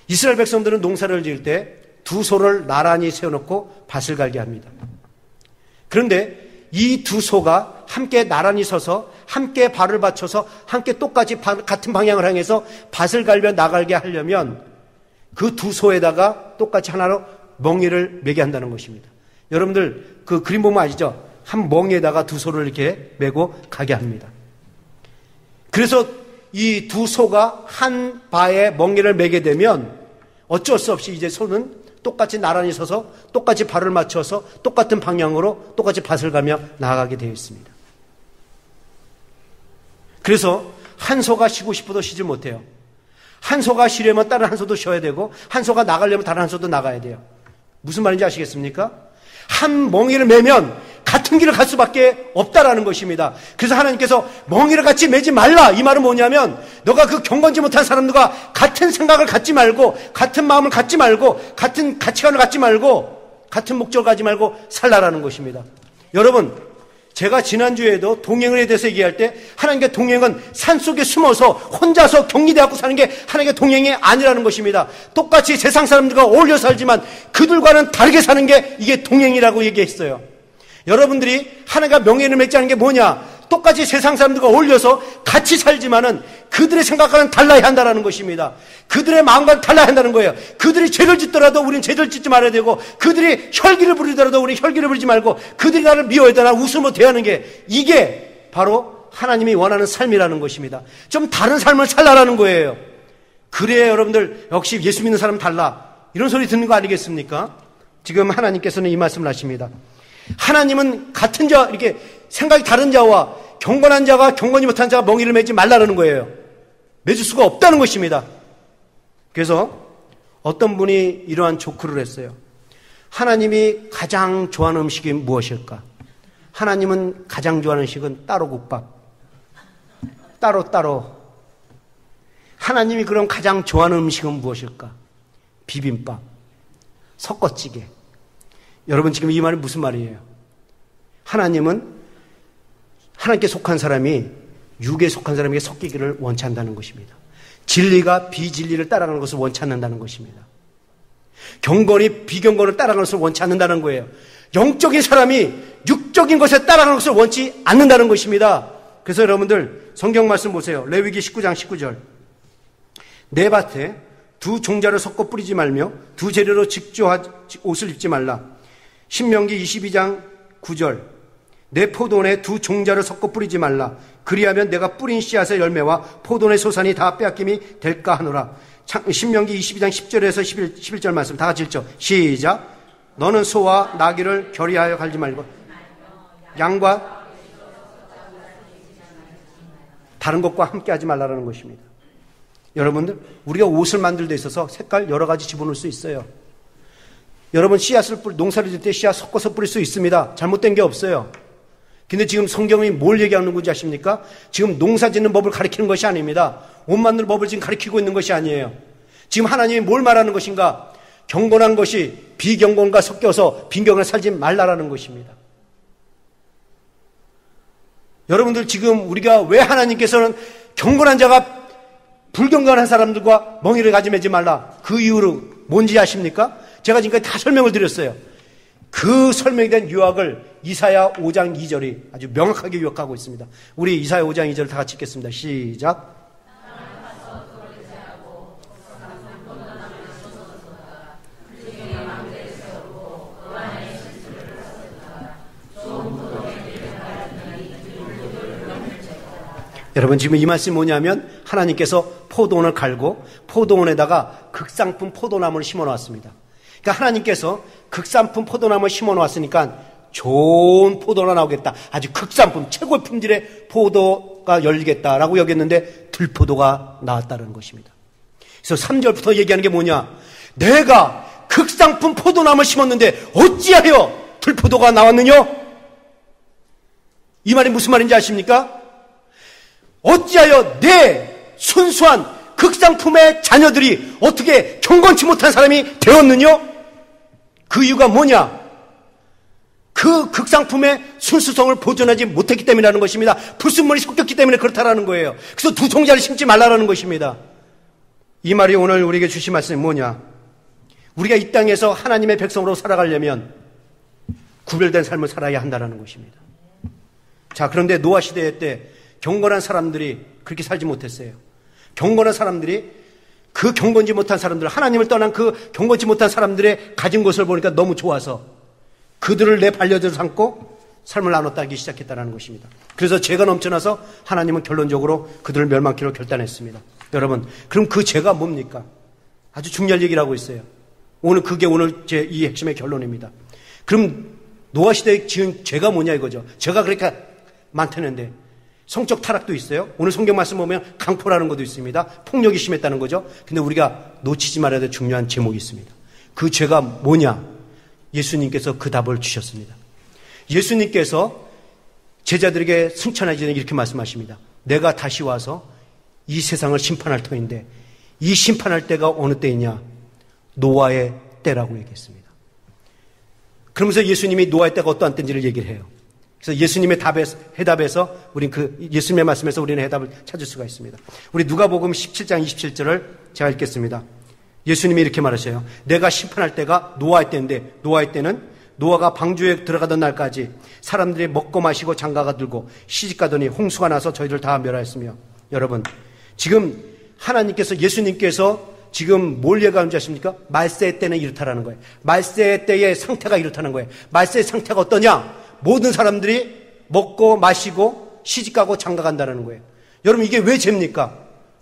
Speaker 1: 이스라엘 백성들은 농사를 지을 때 두 소를 나란히 세워놓고 밭을 갈게 합니다. 그런데 이 두 소가 함께 나란히 서서 함께 발을 받쳐서 함께 똑같이 같은 방향을 향해서 밭을 갈며 나갈게 하려면 그 두 소에다가 똑같이 하나로 멍에를 매게 한다는 것입니다. 여러분들 그 그림 보면 아시죠? 한 멍에다가 두 소를 이렇게 매고 가게 합니다. 그래서 이 두 소가 한 바에 멍에를 매게 되면 어쩔 수 없이 이제 소는 똑같이 나란히 서서 똑같이 발을 맞춰서 똑같은 방향으로 똑같이 밭을 가며 나아가게 되어 있습니다. 그래서 한 소가 쉬고 싶어도 쉬지 못해요. 한 소가 쉬려면 다른 한 소도 쉬어야 되고 한 소가 나가려면 다른 한 소도 나가야 돼요. 무슨 말인지 아시겠습니까? 한 멍에를 매면 같은 길을 갈 수밖에 없다라는 것입니다. 그래서 하나님께서 멍에를 같이 매지 말라. 이 말은 뭐냐면 너가 그 경건지 못한 사람들과 같은 생각을 갖지 말고 같은 마음을 갖지 말고 같은 가치관을 갖지 말고 같은 목적을 가지 말고 살라라는 것입니다. 여러분, 제가 지난주에도 동행에 대해서 얘기할 때 하나님의 동행은 산속에 숨어서 혼자서 격리되어 사는 게 하나님의 동행이 아니라는 것입니다. 똑같이 세상 사람들과 어울려 살지만 그들과는 다르게 사는 게 이게 동행이라고 얘기했어요. 여러분들이 하나님과 명예를 맺지 않는 게 뭐냐? 똑같이 세상 사람들과 어울려서 같이 살지만은 그들의 생각과는 달라야 한다는 것입니다. 그들의 마음과는 달라야 한다는 거예요. 그들이 죄를 짓더라도 우리는 죄를 짓지 말아야 되고 그들이 혈기를 부리더라도 우리는 혈기를 부리지 말고 그들이 나를 미워하거나 웃으며 대하는 게 이게 바로 하나님이 원하는 삶이라는 것입니다. 좀 다른 삶을 살라라는 거예요. 그래야 여러분들 역시 예수 믿는 사람은 달라. 이런 소리 듣는 거 아니겠습니까? 지금 하나님께서는 이 말씀을 하십니다. 하나님은 같은 자, 이렇게 생각이 다른 자와 경건한 자가 경건이 못한 자가 멍에를 매지 말라는 거예요. 맺을 수가 없다는 것입니다. 그래서 어떤 분이 이러한 조크를 했어요. 하나님이 가장 좋아하는 음식이 무엇일까? 하나님은 가장 좋아하는 음식은 따로국밥. 따로. 하나님이 그럼 가장 좋아하는 음식은 무엇일까? 비빔밥. 섞어찌개. 여러분 지금 이 말이 무슨 말이에요? 하나님은 하나님께 속한 사람이 육에 속한 사람에게 섞이기를 원치 않는다는 것입니다. 진리가 비진리를 따라가는 것을 원치 않는다는 것입니다. 경건이 비경건을 따라가는 것을 원치 않는다는 거예요. 영적인 사람이 육적인 것에 따라가는 것을 원치 않는다는 것입니다. 그래서 여러분들 성경 말씀 보세요. 레위기 19장 19절. 내 밭에 두 종자를 섞어 뿌리지 말며 두 재료로 직조한 옷을 입지 말라. 신명기 22장 9절. 내 포도원에 두 종자를 섞어 뿌리지 말라. 그리하면 내가 뿌린 씨앗의 열매와 포도원의 소산이 다 빼앗김이 될까 하노라. 신명기 22장 10절에서 11절 말씀 다 같이 읽죠. 시작. 너는 소와 나귀를 결의하여 갈지 말고 양과 다른 것과 함께 하지 말라는 것입니다. 여러분들, 우리가 옷을 만들 데 있어서 색깔 여러 가지 집어넣을 수 있어요. 여러분, 농사를 질 때 씨앗 섞어서 뿌릴 수 있습니다. 잘못된 게 없어요. 근데 지금 성경이 뭘 얘기하는 건지 아십니까? 지금 농사 짓는 법을 가리키는 것이 아닙니다. 옷 만드는 법을 지금 가리키고 있는 것이 아니에요. 지금 하나님이 뭘 말하는 것인가? 경건한 것이 비경건과 섞여서 빈경을 살지 말라라는 것입니다. 여러분들, 지금 우리가 왜 하나님께서는 경건한 자가 불경건한 사람들과 멍에를 가지매지 말라, 그 이유로 뭔지 아십니까? 제가 지금까지 다 설명을 드렸어요. 그 설명에 대한 요약을 이사야 5장 2절이 아주 명확하게 요약하고 있습니다. 우리 이사야 5장 2절 다 같이 읽겠습니다. 시작. 여러분, 지금 이 말씀이 뭐냐면 하나님께서 포도원을 갈고 포도원에다가 극상품 포도나무를 심어 놓았습니다. 그러니까 하나님께서 극상품 포도나무를 심어 놓았으니까 좋은 포도가 나오겠다. 아주 극상품, 최고의 품질의 포도가 열리겠다라고 여겼는데 들포도가 나왔다는 것입니다. 그래서 3절부터 얘기하는 게 뭐냐? 내가 극상품 포도나무를 심었는데 어찌하여 들포도가 나왔느냐? 이 말이 무슨 말인지 아십니까? 어찌하여 내 순수한 극상품의 자녀들이 어떻게 경건치 못한 사람이 되었느냐? 그 이유가 뭐냐? 그 극상품의 순수성을 보존하지 못했기 때문이라는 것입니다. 불순물이 섞였기 때문에 그렇다라는 거예요. 그래서 두 종자를 심지 말라라는 것입니다. 이 말이 오늘 우리에게 주신 말씀이 뭐냐? 우리가 이 땅에서 하나님의 백성으로 살아가려면 구별된 삶을 살아야 한다는 것입니다. 자, 그런데 노아 시대 때 경건한 사람들이 그렇게 살지 못했어요. 경건한 사람들이 그 경건지 못한 사람들, 하나님을 떠난 그 경건지 못한 사람들의 가진 것을 보니까 너무 좋아서 그들을 내 반려자로 삼고 삶을 나눴다기 시작했다는 것입니다. 그래서 죄가 넘쳐나서 하나님은 결론적으로 그들을 멸망키로 결단했습니다. 여러분, 그럼 그 죄가 뭡니까? 아주 중요한 얘기를 하고 있어요. 그게 오늘 제 이 핵심의 결론입니다. 그럼 노아 시대에 지은 죄가 뭐냐 이거죠. 죄가 그렇게 많다는데 성적 타락도 있어요. 오늘 성경 말씀 보면 강포라는 것도 있습니다. 폭력이 심했다는 거죠. 근데 우리가 놓치지 말아야 될 중요한 제목이 있습니다. 그 죄가 뭐냐? 예수님께서 그 답을 주셨습니다. 예수님께서 제자들에게 승천하기 전에 이렇게 말씀하십니다. 내가 다시 와서 이 세상을 심판할 터인데 이 심판할 때가 어느 때이냐? 노아의 때라고 얘기했습니다. 그러면서 예수님이 노아의 때가 어떠한 때인지를 얘기를 해요. 그래서 예수님의 해답에서 우리는 예수님의 말씀에서 우리는 해답을 찾을 수가 있습니다. 우리 누가복음 17장 27절을 제가 읽겠습니다. 예수님이 이렇게 말하셔요. 내가 심판할 때가 노아의 때인데 노아의 때는 노아가 방주에 들어가던 날까지 사람들이 먹고 마시고 장가가 들고 시집가더니 홍수가 나서 저희를 다 멸하였으며. 여러분, 지금 하나님께서 예수님께서 지금 뭘 얘기하는지 아십니까? 말세의 때는 이렇다라는 거예요. 말세의 때의 상태가 이렇다는 거예요. 말세의 상태가 어떠냐? 모든 사람들이 먹고 마시고 시집가고 장가간다는 거예요. 여러분, 이게 왜 죄입니까?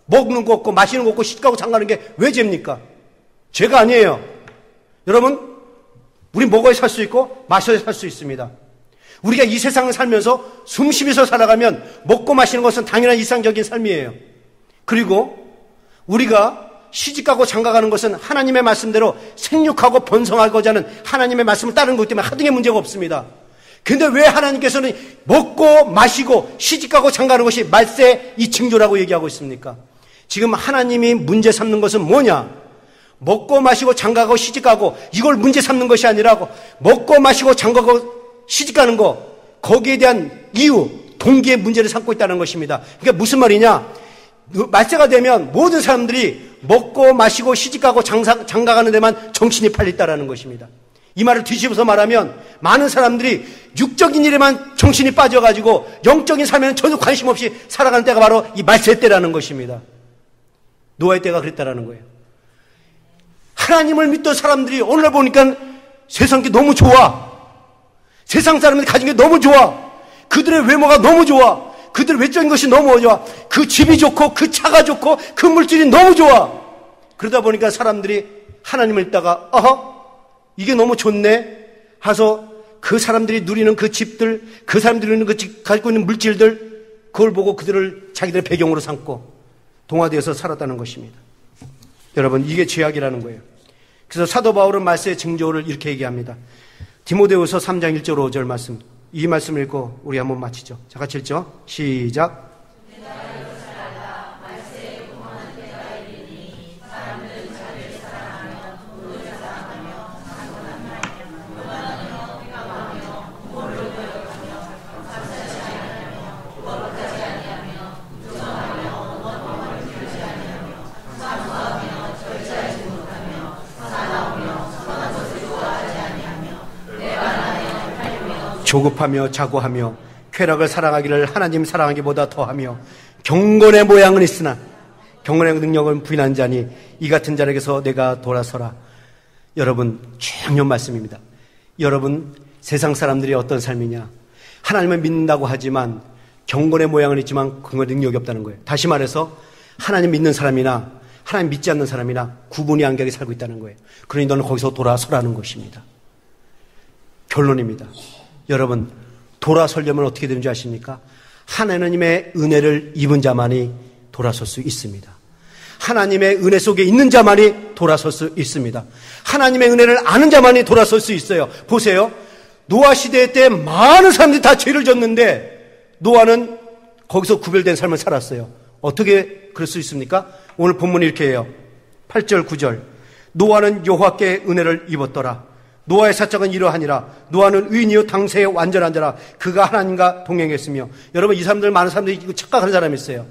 Speaker 1: 먹는 거 없고 마시는 거 없고 시집가고 장가가는 게 왜 죄입니까? 죄가 아니에요. 여러분, 우리 먹어야 살 수 있고 마셔야 살 수 있습니다. 우리가 이 세상을 살면서 숨 쉬면서 살아가면 먹고 마시는 것은 당연한 일상적인 삶이에요. 그리고 우리가 시집가고 장가가는 것은 하나님의 말씀대로 생육하고 번성하고자 하는 하나님의 말씀을 따르는 것 때문에 하등의 문제가 없습니다. 근데 왜 하나님께서는 먹고 마시고 시집가고 장가가는 것이 말세 이 징조라고 얘기하고 있습니까? 지금 하나님이 문제 삼는 것은 뭐냐? 먹고 마시고 장가가고 시집가고 이걸 문제 삼는 것이 아니라고, 먹고 마시고 장가가고 시집가는 거, 거기에 대한 이유, 동기의 문제를 삼고 있다는 것입니다. 그러니까 무슨 말이냐? 말세가 되면 모든 사람들이 먹고 마시고 시집가고 장가가는 데만 정신이 팔렸다라는 것입니다. 이 말을 뒤집어서 말하면 많은 사람들이 육적인 일에만 정신이 빠져가지고 영적인 삶에는 전혀 관심 없이 살아가는 때가 바로 이 말세 때라는 것입니다. 노아의 때가 그랬다라는 거예요. 하나님을 믿던 사람들이 오늘날 보니까 세상 게 너무 좋아. 세상 사람들이 가진 게 너무 좋아. 그들의 외모가 너무 좋아. 그들의 외적인 것이 너무 좋아. 그 집이 좋고 그 차가 좋고 그 물질이 너무 좋아. 그러다 보니까 사람들이 하나님을 믿다가 이게 너무 좋네 하서 그 사람들이 누리는 그 집들, 그 사람들이 누리는 그 집, 가지고 있는 물질들, 그걸 보고 그들을 자기들의 배경으로 삼고 동화되어서 살았다는 것입니다. 여러분, 이게 죄악이라는 거예요. 그래서 사도 바울은 말세의 징조를 이렇게 얘기합니다. 디모데후서 3장 1절 5절 말씀, 이 말씀을 읽고 우리 한번 마치죠. 자, 같이 읽죠. 시작. 조급하며 자고하며 쾌락을 사랑하기를 하나님 사랑하기보다 더하며 경건의 모양은 있으나 경건의 능력은 부인한 자니 이 같은 자에게서 내가 돌아서라. 여러분, 중요한 말씀입니다. 여러분, 세상 사람들이 어떤 삶이냐? 하나님을 믿는다고 하지만 경건의 모양은 있지만 그건 능력이 없다는 거예요. 다시 말해서 하나님 믿는 사람이나 하나님 믿지 않는 사람이나 구분이 안 가게 살고 있다는 거예요. 그러니 너는 거기서 돌아서라는 것입니다. 결론입니다. 여러분, 돌아서려면 어떻게 되는지 아십니까? 하나님의 은혜를 입은 자만이 돌아설 수 있습니다. 하나님의 은혜 속에 있는 자만이 돌아설 수 있습니다. 하나님의 은혜를 아는 자만이 돌아설 수 있어요. 보세요. 노아 시대 때 많은 사람들이 다 죄를 졌는데 노아는 거기서 구별된 삶을 살았어요. 어떻게 그럴 수 있습니까? 오늘 본문이 이렇게 해요. 8절 9절. 노아는 여호와께 은혜를 입었더라. 노아의 사적은 이러하니라. 노아는 의인이요 당세에 완전한 자라. 그가 하나님과 동행했으며. 여러분, 이 사람들, 많은 사람들이 착각하는 사람이 있어요.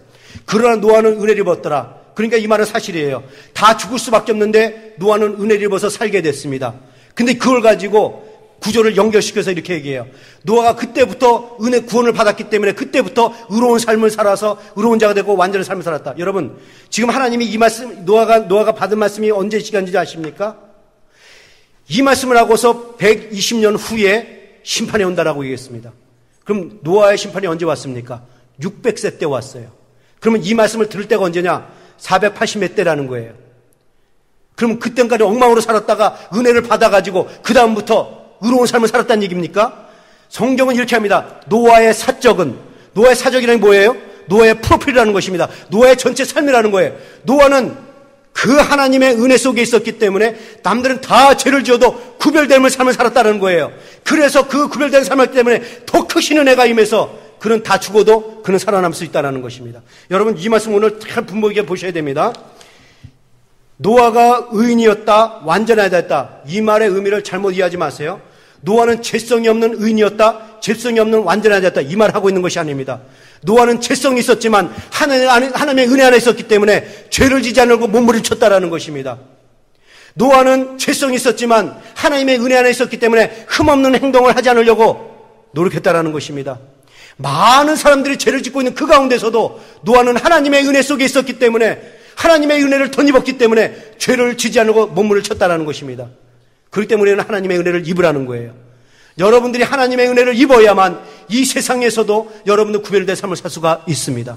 Speaker 1: 그러나 노아는 은혜를 입었더라. 그러니까 이 말은 사실이에요. 다 죽을 수밖에 없는데 노아는 은혜를 입어서 살게 됐습니다. 근데 그걸 가지고 구조를 연결시켜서 이렇게 얘기해요. 노아가 그때부터 은혜 구원을 받았기 때문에 그때부터 의로운 삶을 살아서 의로운 자가 되고 완전한 삶을 살았다. 여러분, 지금 하나님이 이 말씀, 노아가 받은 말씀이 언제 시간인지 아십니까? 이 말씀을 하고서 120년 후에 심판이 온다라고 얘기했습니다. 그럼 노아의 심판이 언제 왔습니까? 600세 때 왔어요. 그러면 이 말씀을 들을 때가 언제냐? 480몇 때라는 거예요. 그럼 그때까지 엉망으로 살았다가 은혜를 받아가지고 그 다음부터 의로운 삶을 살았다는 얘기입니까? 성경은 이렇게 합니다. 노아의 사적이라는 게 뭐예요? 노아의 프로필이라는 것입니다. 노아의 전체 삶이라는 거예요. 노아는 그 하나님의 은혜 속에 있었기 때문에 남들은 다 죄를 지어도 구별된 삶을 살았다는 거예요. 그래서 그 구별된 삶을 때문에 더 크신 은혜가 임해서 그는 다 죽어도 그는 살아남을 수 있다는 것입니다. 여러분, 이 말씀 오늘 잘 분명하게 보셔야 됩니다. 노아가 의인이었다, 완전하다. 이 말의 의미를 잘못 이해하지 마세요. 노아는 죄성이 없는 의인이었다, 죄성이 없는 완전하다. 이 말을 하고 있는 것이 아닙니다. 노아는 죄성이 있었지만 하나님의 은혜 안에 있었기 때문에 죄를 지지 않으려고 몸부림쳤다라는 것입니다. 노아는 죄성이 있었지만 하나님의 은혜 안에 있었기 때문에 흠없는 행동을 하지 않으려고 노력했다라는 것입니다. 많은 사람들이 죄를 짓고 있는 그 가운데서도 노아는 하나님의 은혜 속에 있었기 때문에 하나님의 은혜를 덧입었기 때문에 죄를 지지 않으려고 몸부림을 쳤다라는 것입니다. 그렇기 때문에 하나님의 은혜를 입으라는 거예요. 여러분들이 하나님의 은혜를 입어야만 이 세상에서도 여러분들 구별된 삶을 살 수가 있습니다.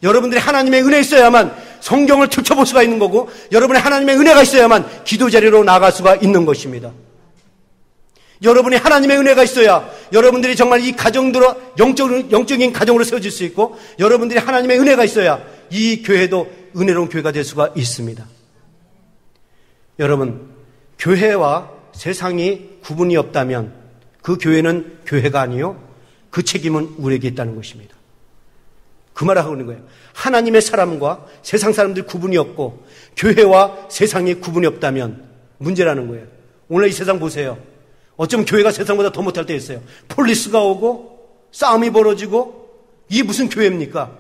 Speaker 1: 여러분들이 하나님의 은혜가 있어야만 성경을 펼쳐볼 수가 있는 거고, 여러분의 하나님의 은혜가 있어야만 기도 자리로 나아갈 수가 있는 것입니다. 여러분이 하나님의 은혜가 있어야 여러분들이 정말 이 가정들로 영적인 가정으로 세워질 수 있고, 여러분들이 하나님의 은혜가 있어야 이 교회도 은혜로운 교회가 될 수가 있습니다. 여러분, 교회와 세상이 구분이 없다면 그 교회는 교회가 아니요, 그 책임은 우리에게 있다는 것입니다. 그 말을 하고 있는 거예요. 하나님의 사람과 세상 사람들 구분이 없고 교회와 세상이 구분이 없다면 문제라는 거예요. 오늘 이 세상 보세요. 어쩌면 교회가 세상보다 더 못할 때 있어요. 폴리스가 오고 싸움이 벌어지고, 이게 무슨 교회입니까?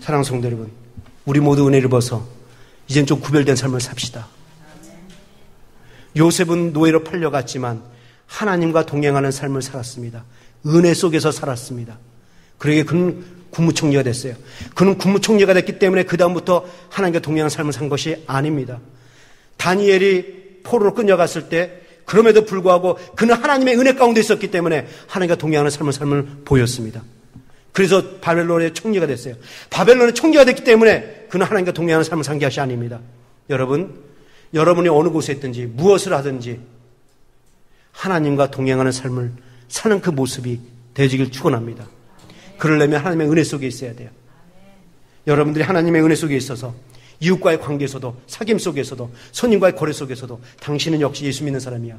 Speaker 1: 사랑하는 성도 여러분, 우리 모두 은혜를 입어서 이젠 좀 구별된 삶을 삽시다. 요셉은 노예로 팔려갔지만 하나님과 동행하는 삶을 살았습니다. 은혜 속에서 살았습니다. 그러기에 그는 국무총리가 됐어요. 그는 국무총리가 됐기 때문에 그 다음부터 하나님과 동행하는 삶을 산 것이 아닙니다. 다니엘이 포로로 끌려갔을 때 그럼에도 불구하고 그는 하나님의 은혜 가운데 있었기 때문에 하나님과 동행하는 삶을 보였습니다. 그래서 바벨론의 총리가 됐어요. 바벨론의 총리가 됐기 때문에 그는 하나님과 동행하는 삶을 산 것이 아닙니다. 여러분이 어느 곳에 있든지 무엇을 하든지 하나님과 동행하는 삶을 사는 그 모습이 되어지길 축원합니다. 그러려면 하나님의 은혜 속에 있어야 돼요. 여러분들이 하나님의 은혜 속에 있어서 이웃과의 관계에서도 사귐 속에서도 손님과의 거래 속에서도 당신은 역시 예수 믿는 사람이야.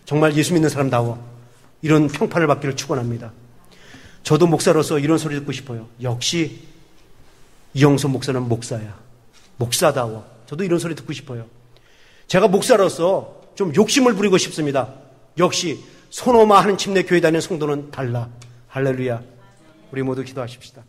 Speaker 1: 정말 예수 믿는 사람다워. 이런 평판을 받기를 축원합니다. 저도 목사로서 이런 소리 듣고 싶어요. 역시 이영수 목사는 목사야. 목사다워. 저도 이런 소리 듣고 싶어요. 제가 목사로서 좀 욕심을 부리고 싶습니다. 역시 소노마 하는 침례 교회 다니는 성도는 달라. 할렐루야. 우리 모두 기도하십시다.